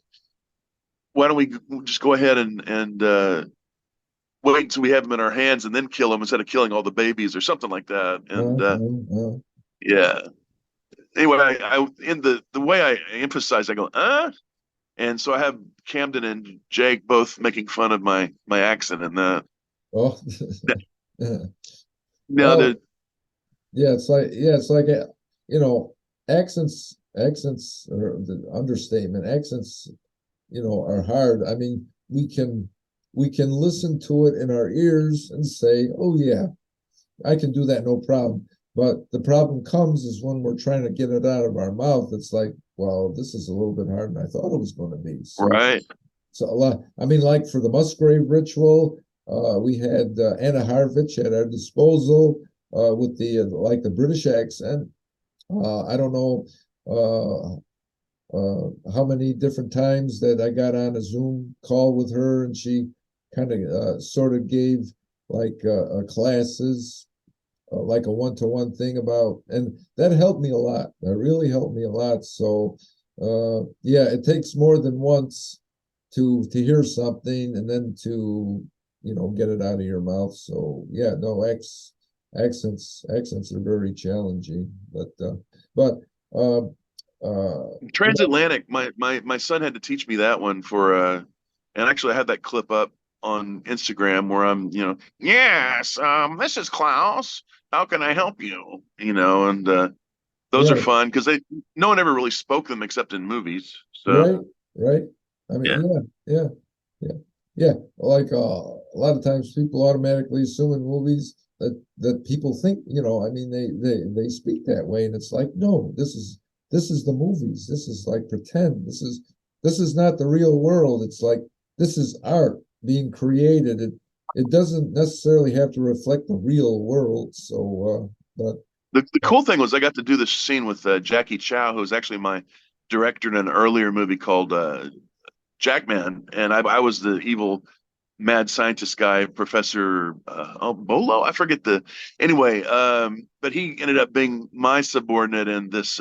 why don't we just go ahead and wait until we have them in our hands and then kill them instead of killing all the babies or something like that. And yeah. Anyway, I in the way I emphasize, I go, and so I have Camden and Jake both making fun of my accent and that. oh, Now well, the it's like you know, accents or the understatement. Accents, are hard. I mean, we can listen to it in our ears and say, "Oh yeah, I can do that, no problem." But the problem comes is when we're trying to get it out of our mouth. It's like, well, this is a little bit harder than I thought it was going to be. right. So a lot. I mean, like for the Musgrave ritual, we had Anna Harvich at our disposal with the like the British accent. I don't know how many different times that I got on a Zoom call with her, and she kind of sort of gave like classes, like a one-to-one thing about, and that helped me a lot. That really helped me a lot. So, yeah, it takes more than once to hear something and then to get it out of your mouth. So yeah, no, accents are very challenging, but uh, Transatlantic. My son had to teach me that one for and actually I had that clip up on Instagram where I'm, yes, this is Klaus. How can I help you? And those are right, fun because they no one ever really spoke them except in movies. So right, right. I mean, yeah. yeah, yeah, yeah. Like a lot of times, people automatically assume in movies that people think, I mean, they speak that way, and it's like, no, this is the movies. This is like pretend. This is not the real world. It's like this is art being created. It doesn't necessarily have to reflect the real world. So, but The cool thing was I got to do this scene with Jackie Chow, who's actually my director in an earlier movie called Jackman, and I was the evil mad scientist guy, Professor Bolo. I forget the anyway. But he ended up being my subordinate in this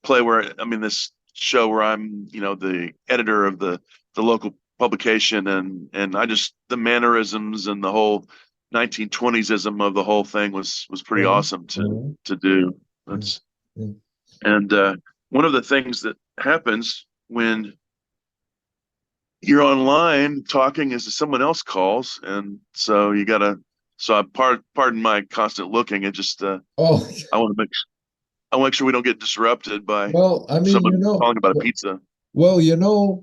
play where I mean this show where I'm the editor of the local publication, and I just the mannerisms and the whole 1920s ism of the whole thing was pretty uh, awesome uh, to do. uh, That's uh, and one of the things that happens when you're online talking is someone else calls, and so you gotta. So pardon my constant looking. It just oh, I want to make sure we don't get disrupted by well, I mean, someone calling about a pizza. well,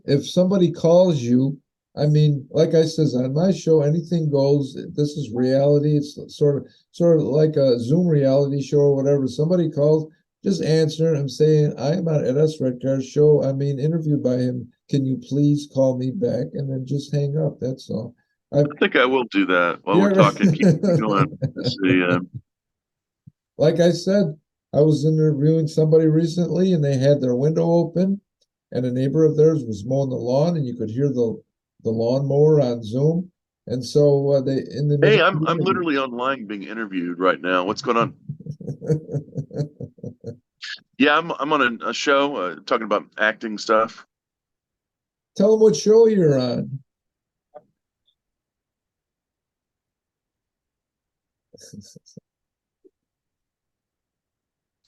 if somebody calls you, I mean, like I says on my show, anything goes. This is reality. It's sort of like a Zoom reality show or whatever. Somebody calls, just answer. I'm saying I am on S. Redcar's show. I'm being interviewed by him. Can you please call me back? And then just hang up. That's all. I I think I will do that while we're Yeah. talking. Keep going. Let's see. Like I said, I was interviewing somebody recently, and they had their window open, and a neighbor of theirs was mowing the lawn, and you could hear the lawnmower on Zoom. And so they in the Hey, middle of I'm the I'm interview. literally online being interviewed right now. What's going on? Yeah, I'm on a show talking about acting stuff. Tell them what show you're on.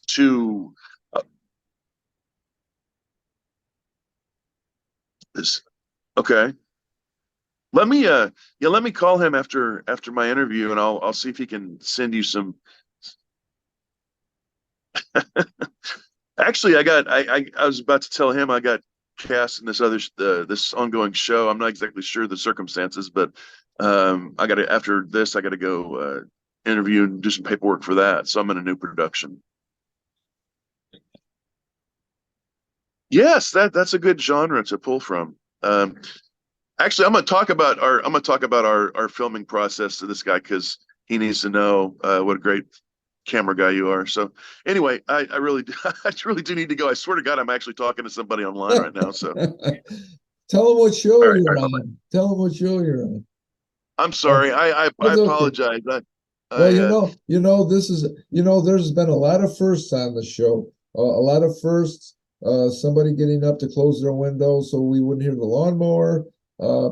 To this, okay. Let me call him after my interview, and I'll see if he can send you some. Actually, I was about to tell him I got cast in this ongoing show. I'm not exactly sure the circumstances, but I got to after this I got to go interview and do some paperwork for that. So I'm in a new production. Yes, that's a good genre to pull from. Actually, I'm gonna talk about our filming process to this guy because he needs to know what a great camera guy you are. So anyway, I really I really do need to go. I swear to God, I'm actually talking to somebody online right now. So Tell them what show all you're right, bye. on. Tell them what show you're on. I'm Oh, sorry. I that's okay. apologize. Well, I there's been a lot of firsts on the show. A lot of firsts. Somebody getting up to close their window so we wouldn't hear the lawnmower.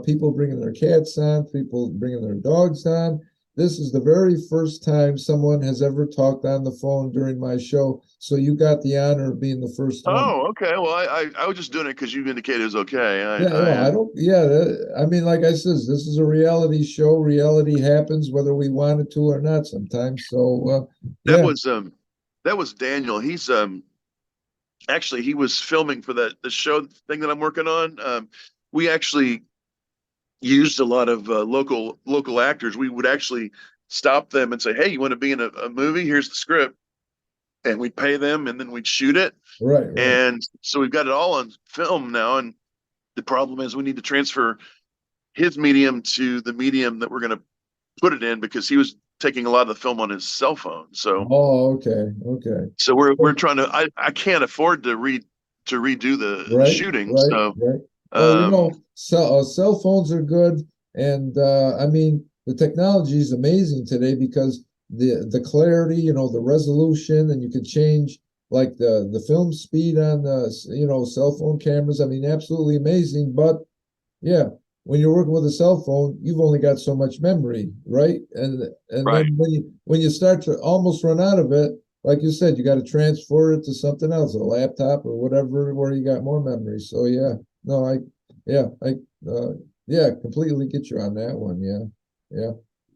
people bringing their cats on, people bringing their dogs on. This is the very first time someone has ever talked on the phone during my show. So you got the honor of being the first one. Oh, okay. Well, I was just doing it because you indicated it was okay. Yeah, no, I don't. Yeah, I mean, like I said, this is a reality show. Reality happens whether we want it to or not sometimes. So, that yeah, was um that was Daniel. He's actually he was filming for the show thing that I'm working on. We actually used a lot of local actors. We would actually stop them and say, "Hey, you want to be in a movie? Here's the script," and we'd pay them, and then we'd shoot it. right, right. And so we've got it all on film now. And the problem is we need to transfer his medium to the medium that we're going to put it in because he was taking a lot of the film on his cell phone. Oh, okay, okay. So we're trying to. I can't afford to redo the Right, shooting. right, So right. Well, um, cell phones are good, and I mean the technology is amazing today because the clarity, the resolution, and you can change like the film speed on the cell phone cameras. I mean, absolutely amazing. But yeah, when you're working with a cell phone, you've only got so much memory, right? And right. then when you start to almost run out of it, like you said, you got to transfer it to something else, a laptop or whatever, where you got more memory. So yeah, no, yeah, yeah, completely get you on that one. Yeah, yeah.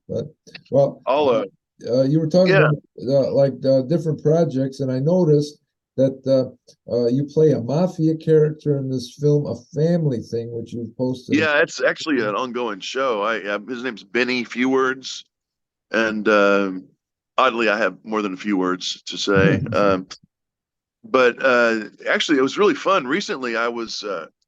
But well, I'll you were talking yeah. about different projects, and I noticed that you play a mafia character in this film, A Family Thing, which you posted. Yeah, it's actually an ongoing show. His name's Benny Few Words, and oddly, I have more than a few words to say. But actually, it was really fun. Recently, I was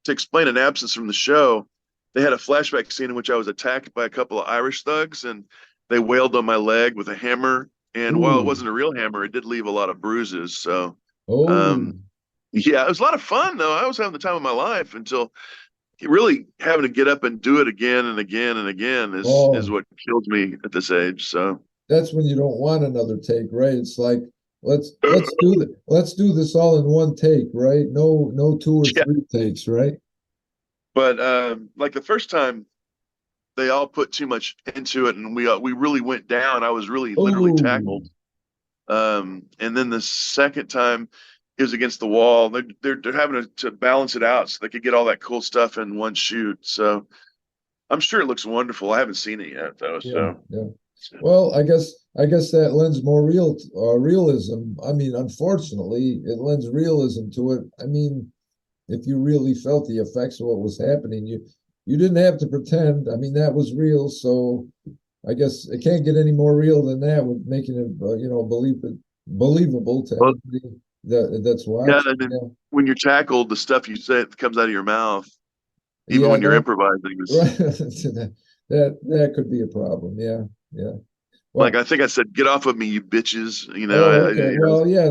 to explain an absence from the show. They had a flashback scene in which I was attacked by a couple of Irish thugs, and they wailed on my leg with a hammer. And while it Ooh, wasn't a real hammer, it did leave a lot of bruises. So, oh, um, yeah, it was a lot of fun though. I was having the time of my life until really having to get up and do it again and again and again is oh. what kills me at this age. So, That's when you don't want another take, right? It's like let's do this all in one take, right? No two or yeah. three takes, right? But like the first time, they all put too much into it, and we really went down. I was really literally Oh, tackled. And then the second time, it was against the wall. They're having to balance it out so they could get all that cool stuff in one shoot. So I'm sure it looks wonderful. I haven't seen it yet though. yeah, So yeah. Well, I guess that lends more realism. I mean, unfortunately, it lends realism to it. I mean, if you really felt the effects of what was happening, you didn't have to pretend. I mean, that was real. So I guess it can't get any more real than that with making it, believable to well, anybody that's yeah. watching. And then Yeah, when you're tackled, the stuff you say that comes out of your mouth, even yeah, when you're that improvising, is right. That could be a problem. Yeah, yeah. like Well, I think I said, "Get off of me, you bitches!" oh, okay. You know, Well, yeah,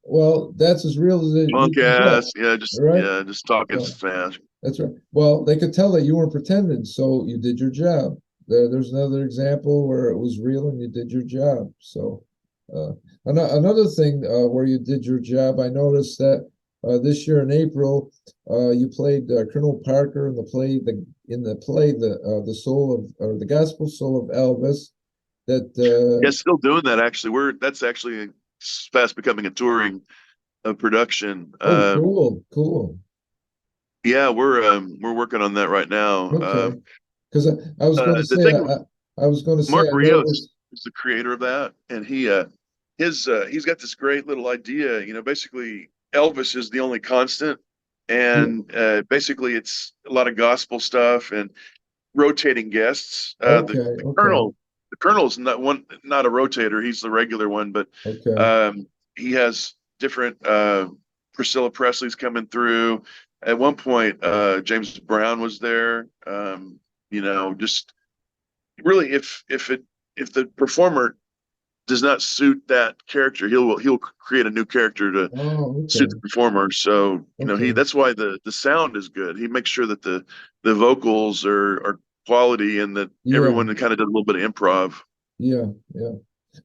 well, that's as real as you punk can get, ass. right? Just talking Yeah. fast. That's right. Well, they could tell that you weren't pretending, so you did your job. There's another example where it was real and you did your job. So, uh, another thing where you did your job, I noticed that this year in April, you played Colonel Parker in the soul of or the gospel soul of Elvis. That Yeah, still doing that actually. That's actually fast becoming a touring production. oh, cool, cool. Yeah, we're working on that right now. Okay, because I was going to The say thing, I was going to say Mark I Rios noticed. is the creator of that, and he's got this great little idea. Basically Elvis is the only constant, Yeah, and basically it's a lot of gospel stuff and rotating guests. okay, okay, Colonel, the Colonel's not a rotator. He's the regular one, but okay. um, he has different. Priscilla Presley's coming through. At one point, James Brown was there. Just really, if the performer does not suit that character, he'll create a new character to Oh, suit the okay. performer. So he Okay. that's why the sound is good. He makes sure that the vocals are quality and that Yeah, everyone kind of does a little bit of improv. yeah, yeah.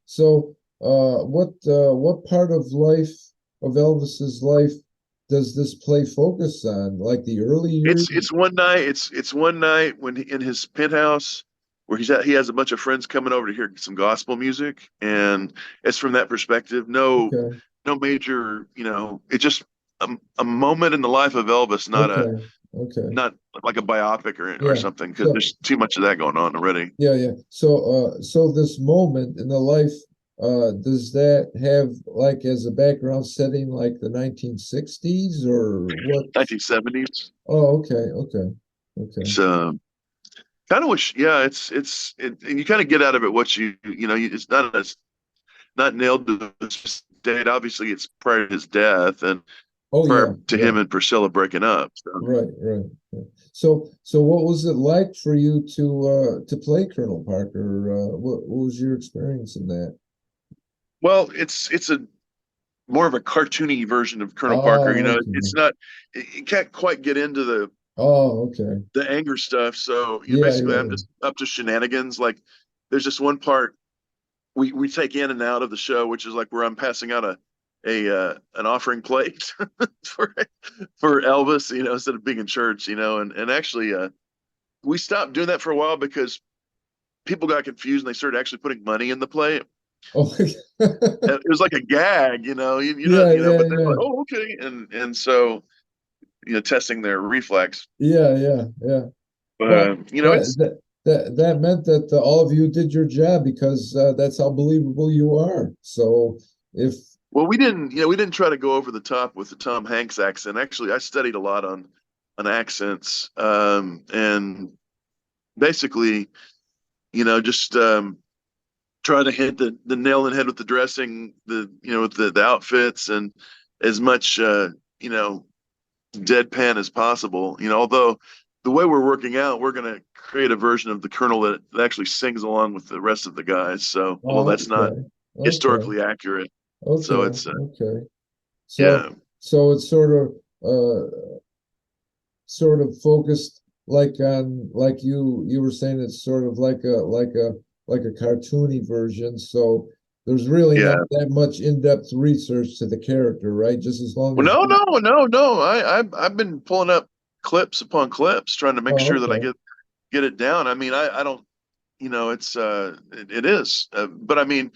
So, what part of Elvis's life does this play focus on? Like the early years? It's one night. It's one night when in his penthouse where he has a bunch of friends coming over to hear some gospel music, and it's from that perspective. Okay, No major, it's just a moment in the life of Elvis, okay, okay. not like a biopic or Yeah. something, because So there's too much of that going on already. yeah, yeah. So this moment in the life, does that have like as a background setting like the 1960s or what? 1970s. Oh, okay, okay, okay. So kind of wish, yeah, and you kind of get out of it what it's not nailed to a specific date. Obviously, it's prior to his death and Oh yeah, prior to yeah. him and Priscilla breaking up. So, Right, right, right. So what was it like for you to play Colonel Parker? What was your experience in that? well, it's a more of a cartoony version of Colonel Parker. Oh, It's okay. not, it can't quite get into Oh, okay. the anger stuff. So, Yeah, basically, yeah, I'm yeah. just up to shenanigans. Like, there's just one part we take in and out of the show, which is like where I'm passing out a an offering plate for for Elvis, instead of being in church, and actually we stopped doing that for a while because people got confused and they started actually putting money in the plate. Oh, It was like a gag, yeah, yeah, but they're yeah, like, oh, okay, and so testing their reflex. yeah, yeah, yeah. But Well, it's that meant that all of you did your job because that's how believable you are. So if well, we didn't try to go over the top with the Tom Hanks accent. Actually, I studied a lot on accents, and basically, just try to hit the nail in the head with the dressing, with the outfits, and as much you know deadpan as possible. Although the way we're working out, we're going to create a version of the Colonel that actually sings along with the rest of the guys. So, although oh, that's not okay, okay, historically accurate, so okay, it's okay. So yeah. so it's sort of focused like on like you were saying it's sort of like a cartoony version. So there's really Yeah. not that much in-depth research to the character, right? Just as long Well, as no, no, no, no. I've been pulling up clips upon clips, trying to make oh sure that I okay. get it down. I mean, I don't, it is, but I mean,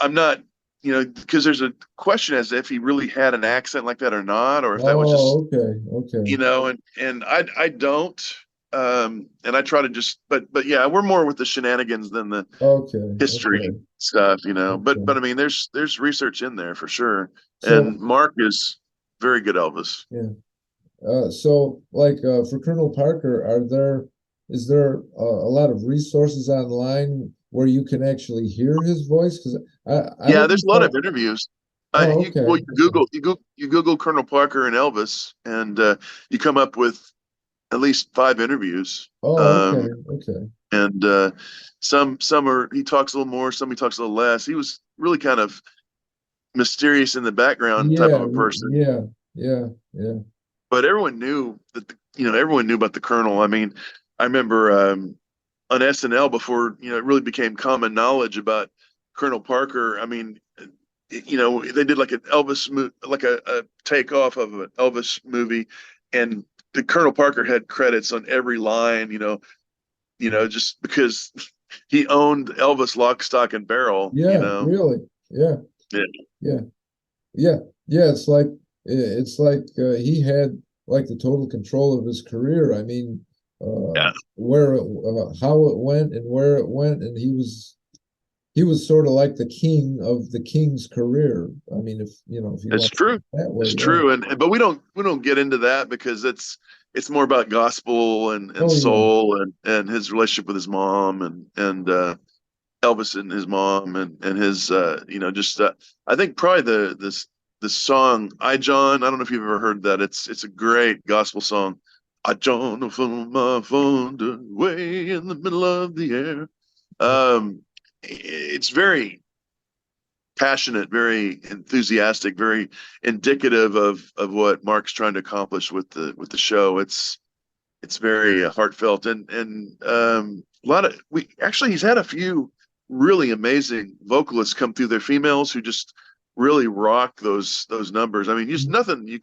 I'm not, because there's a question as if he really had an accent like that or not, or if that was just, Oh okay, okay, and I don't, and I try to just, but yeah, we're more with the shenanigans than the okay, history okay, stuff, but okay. I mean, there's research in there for sure, So and Mark is very good Elvis. yeah. So like for Colonel Parker, is there a lot of resources online where you can actually hear his voice? Because I Yeah, don't there's a lot of recall. interviews. Oh, You well, okay, you okay. Google Colonel Parker and Elvis, and you come up with at least 5 interviews. Oh, Um, okay, okay. and some are he talks a little more, some he talks a little less. He was really kind of mysterious in the background type of Yeah, a person, yeah, yeah, yeah. but everyone knew that everyone knew about the Colonel. I mean, I remember on SNL before it really became common knowledge about Colonel Parker. I mean, they did like an like a takeoff of an Elvis movie, and the Colonel Parker had credits on every line. Just because he owned Elvis lock, stock, and barrel. Yeah, really. Yeah, Yeah, yeah, yeah, yeah. It's like he had like the total control of his career. I mean, yeah, how it went and where it went, and he was sort of like the king of the king's career. I mean, if you it's want to put true. it that way, It's yeah. true, and but we don't get into that because it's more about gospel and Oh yeah, soul and his relationship with his mom and Elvis and his mom and his just I think probably the song I John. I don't know if you've ever heard that. It's a great gospel song. I John from my phone way in the middle of the air. It's very passionate, very enthusiastic, very indicative of what Mark's trying to accomplish with the show. It's very heartfelt and a lot of we actually he's had a few really amazing vocalists come through. They're females who just really rock those numbers. I mean, just nothing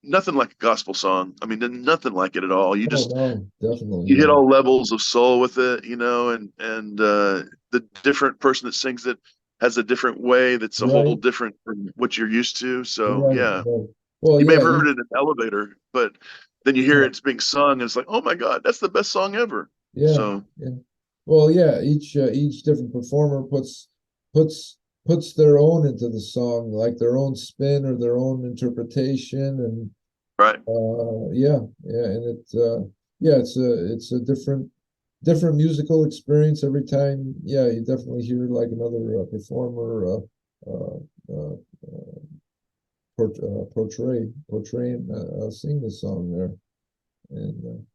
nothing like a gospel song. I mean, nothing like it at all. You Oh just no, definitely you hit not. all levels of soul with it, and the different person that sings it has a different way that's a whole Right, different from what you're used to. So right, yeah, right. Well, you may have yeah, heard it in an elevator, but then you hear yeah, it's being sung, and it's like, oh my God, that's the best song ever. yeah, So yeah. Well, yeah, each different performer puts puts their own into the song, like their own spin or their own interpretation, and right. yeah, yeah, and yeah, it's a different musical experience every time. Yeah, you definitely hear like another performer uh, uh, portraying sing the song there, and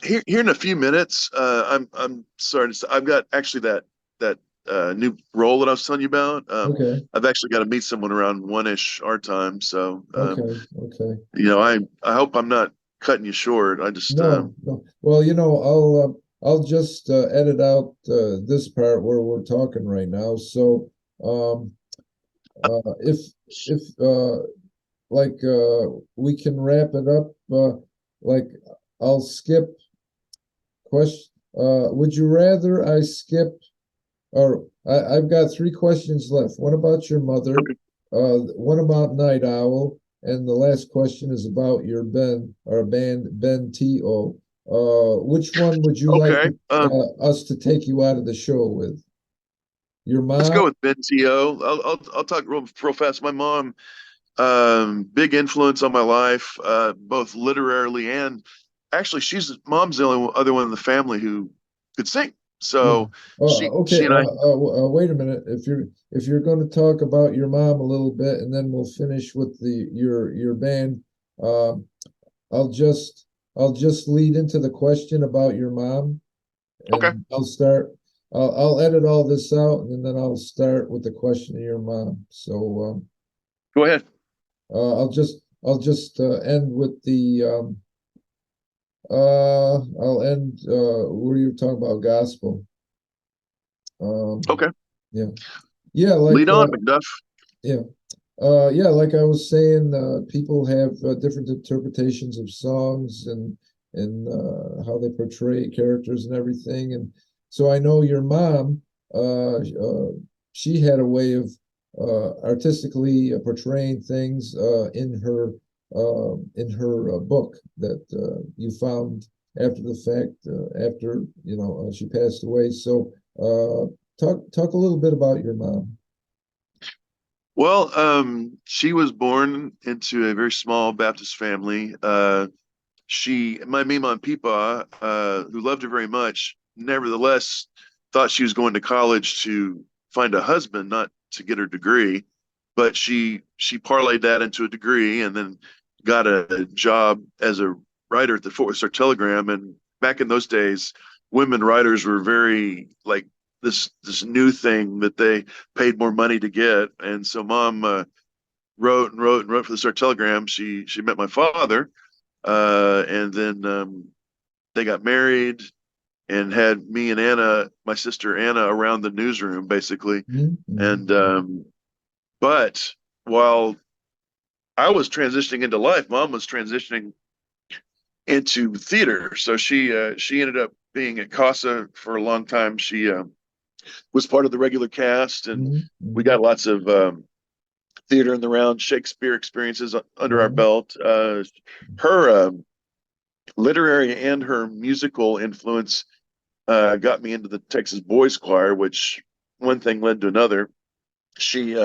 Here in a few minutes, I'm sorry to say, I've got actually that new role that I was telling you about. okay, I've actually got to meet someone around one-ish our time. So okay, okay. I hope I'm not cutting you short. I just No, no. Well, I'll just edit out this part where we're talking right now. So, um, if if like we can wrap it up, like I'll skip question. Would you rather I skip, or I've got three questions left. One about your mother, one about Night Owl, and the last question is about your band Ben T.O. Which one would you like okay. us to take you out of the show with? Your Let's mom? go with Ben T.O. I'll talk real fast. My mom, big influence on my life, both literarily and actually, mom's the only other one in the family who could sing. Yeah. So Okay. she and I. Wait a minute. If you're going to talk about your mom a little bit, and then we'll finish with the your band. Um, I'll just I'll just lead into the question about your mom, Okay, and I'll edit all this out, and then I'll start with the question of your mom. So go ahead. I'll just end with the I'll end where you're talking about gospel. Um, Okay, yeah, yeah, like lead on, McDuff. yeah. Yeah, like I was saying, people have different interpretations of songs and how they portray characters and everything. And so I know your mom, she had a way of artistically portraying things in her book that you found after the fact, after she passed away. So talk a little bit about your mom. Well, she was born into a very small Baptist family. My Mima and Peepaw, who loved her very much, nevertheless thought she was going to college to find a husband, not to get her degree. But she parlayed that into a degree and then got a job as a writer at the Fort Worth Star Telegram. And back in those days, women writers were very like this new thing that they paid more money to get. And so mom wrote and wrote and wrote for the Star Telegram. She met my father, and then they got married and had me and Anna, my sister Anna, around the newsroom basically. Mm-hmm. And but while I was transitioning into life, Mom was transitioning into theater. So she ended up being at Casa for a long time. She was part of the regular cast, and we Mm-hmm. got lots of theater in the round, Shakespeare experiences under our Right. belt. Her literary and her musical influence got me into the Texas Boys Choir, which one thing led to another. She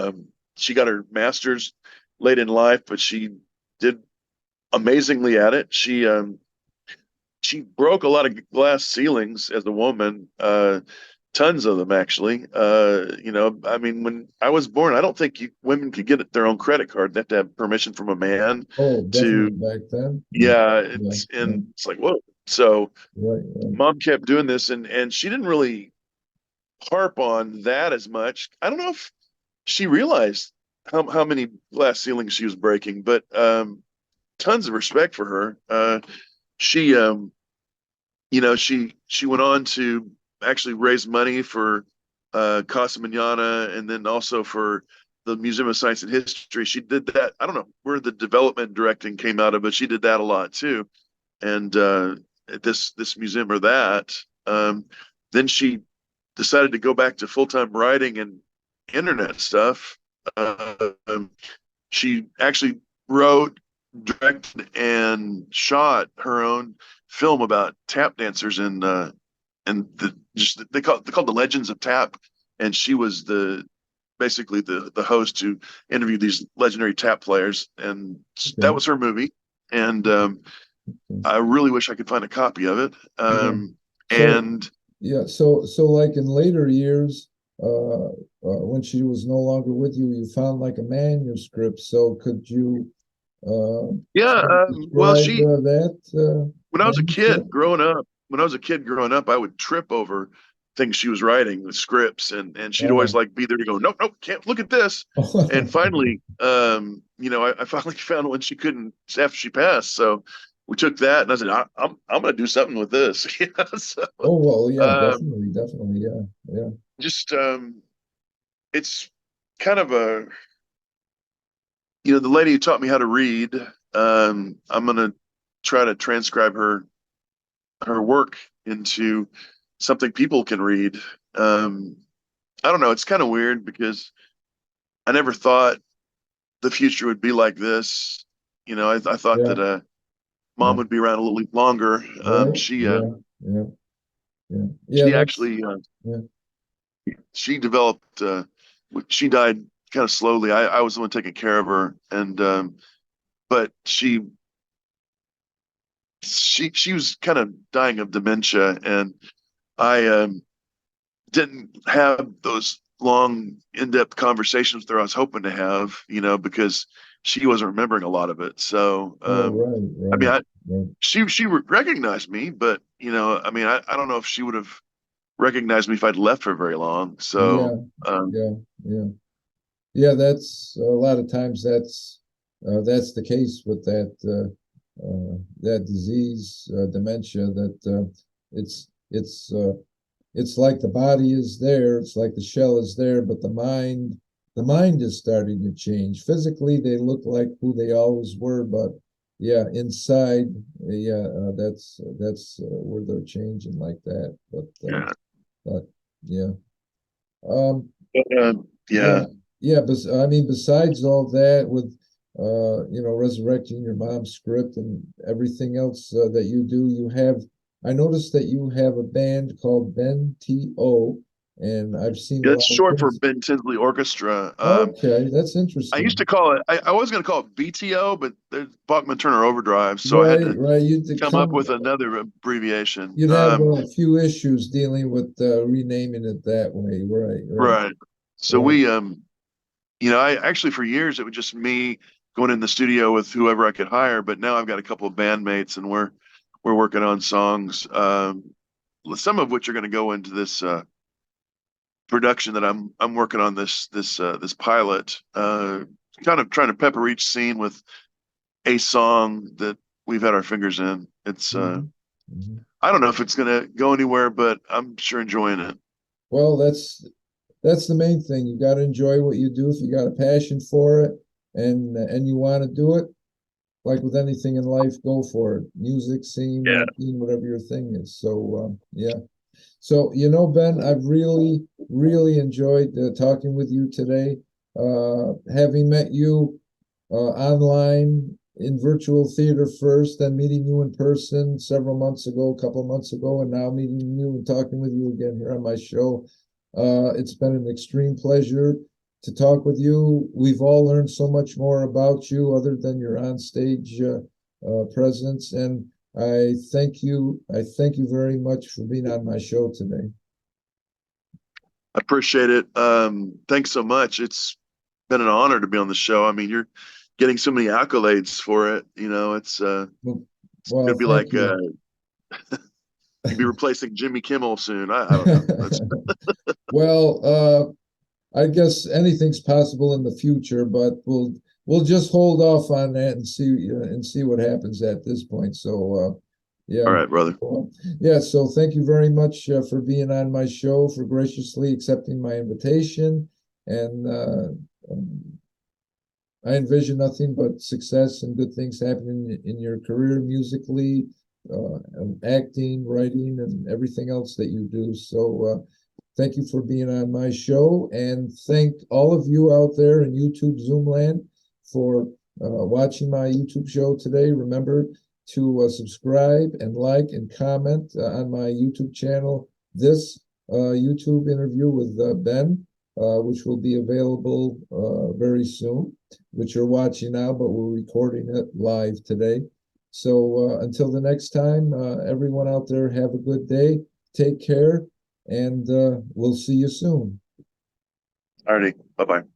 she got her master's late in life, but she did amazingly at it. She broke a lot of glass ceilings as a woman, tons of them actually. I mean, when I was born, I don't think women could get their own credit card. They have to have permission from a man Oh, definitely to, back then. Yeah, yeah, yeah, it's yeah. and it's like, whoa. So Right, right. mom kept doing this, and she didn't really harp on that as much. I don't know if she realized how many glass ceilings she was breaking, but tons of respect for her. She she went on to actually raise money for Casa Manana, and then also for the Museum of Science and History. She did that. I don't know where the development directing came out of, but she did that a lot too. And at this museum or that, then she decided to go back to full time writing and internet stuff. She actually wrote, directed, and shot her own film about tap dancers and they called the Legends of Tap, and she was basically the host who interviewed these legendary tap players, and that Okay. was her movie. And Okay. I really wish I could find a copy of it. Yeah. So And yeah, so like in later years, when she was no longer with you, you found like a manuscript. So could you yeah, sort of well, describe that when I was a kid manuscript? growing up, I would trip over things she was writing, the scripts, and she'd always Oh. like be there to go, nope, nope, can't look at this. And finally, I finally found one she couldn't after she passed. So we took that, and I said, I'm going to do something with this. So Oh, well, yeah, um, definitely, definitely, yeah, yeah. just it's kind of the lady who taught me how to read. I'm going to try to transcribe her work into something people can read. Um, I don't know. It's kind of weird because I never thought the future would be like this. I thought Yeah, that mom yeah, would be around a little longer. right, She yeah, yeah, yeah, yeah. she That's actually yeah. she developed. She died kind of slowly. I was the one taking care of her, and but she was kind of dying of dementia, and I didn't have those long, in-depth conversations with her I was hoping to have, because she wasn't remembering a lot of it. So, Oh, right, I mean, right, right. she recognized me, but I mean, I don't know if she would have recognized me if I'd left for very long. Yeah, So, um, yeah, yeah, yeah. That's a lot of times that's the case with that disease, dementia. That it's like the body is there, it's like the shell is there, but the mind is starting to change. Physically, they look like who they always were, but yeah, inside, yeah, that's where they're changing like that. yeah, But yeah, um, yeah, yeah. yeah. But I mean, besides all that, with resurrecting your mom's script and everything else that you do, you have. I noticed that you have a band called Ben T.O., and I've seen a That's lot of short for things. Ben Tinsley Orchestra. Okay, that's I used interesting. to call it. I was going to call it BTO, but there's Bachman Turner Overdrive, so I had Right, to right. You'd come up come, with another abbreviation. you'd have a few issues dealing with renaming it that way. Right, right, Right. So right. I actually for years it was just me going in the studio with whoever I could hire, but now I've got a couple of bandmates and we're working on songs, some of which are going to go into this production that I'm working on this pilot, kind of trying to pepper each scene with a song that we've had our fingers in. It's Hmm. Hmm. I don't know if it's going to go anywhere, but I'm sure enjoying it. Well, that's the main thing. You got to enjoy what you do. If you got a passion for it and you want to do it, like with anything in life, go for it. Music, singing, Yeah. acting, whatever your thing is. So yeah. So Ben, I've really, really enjoyed talking with you today. Having met you online in virtual theater first, then meeting you in person several months ago, a couple of months ago, and now meeting you and talking with you again here on my show. It's been an extreme pleasure to talk with you. We've all learned so much more about you other than your onstage presence, and I thank you. I thank you very much for being on my show today. I appreciate it. Thanks so much. It's been an honor to be on the show. I mean, you're getting so many accolades for it. Well, It's well, gonna be thank like you. you'd be replacing Jimmy Kimmel soon. I don't know. That's Well, I guess anything's possible in the future, but we'll just hold off on that and see what happens at this point. So, all yeah, right, brother. well, yeah. So, thank you very much for being on my show, for graciously accepting my invitation, and um, I envision nothing but success and good things happening in your career musically, acting, writing, and everything else that you do. So thank you for being on my show, and thank all of you out there in YouTube Zoom land for watching my YouTube show today. Remember to subscribe and like and comment on my YouTube channel. This YouTube interview with Ben, which will be available very soon, which you're watching now, but we're recording it live today. So until the next time, everyone out there, have a good day. Take care, and we'll see you soon. Alrighty, bye bye.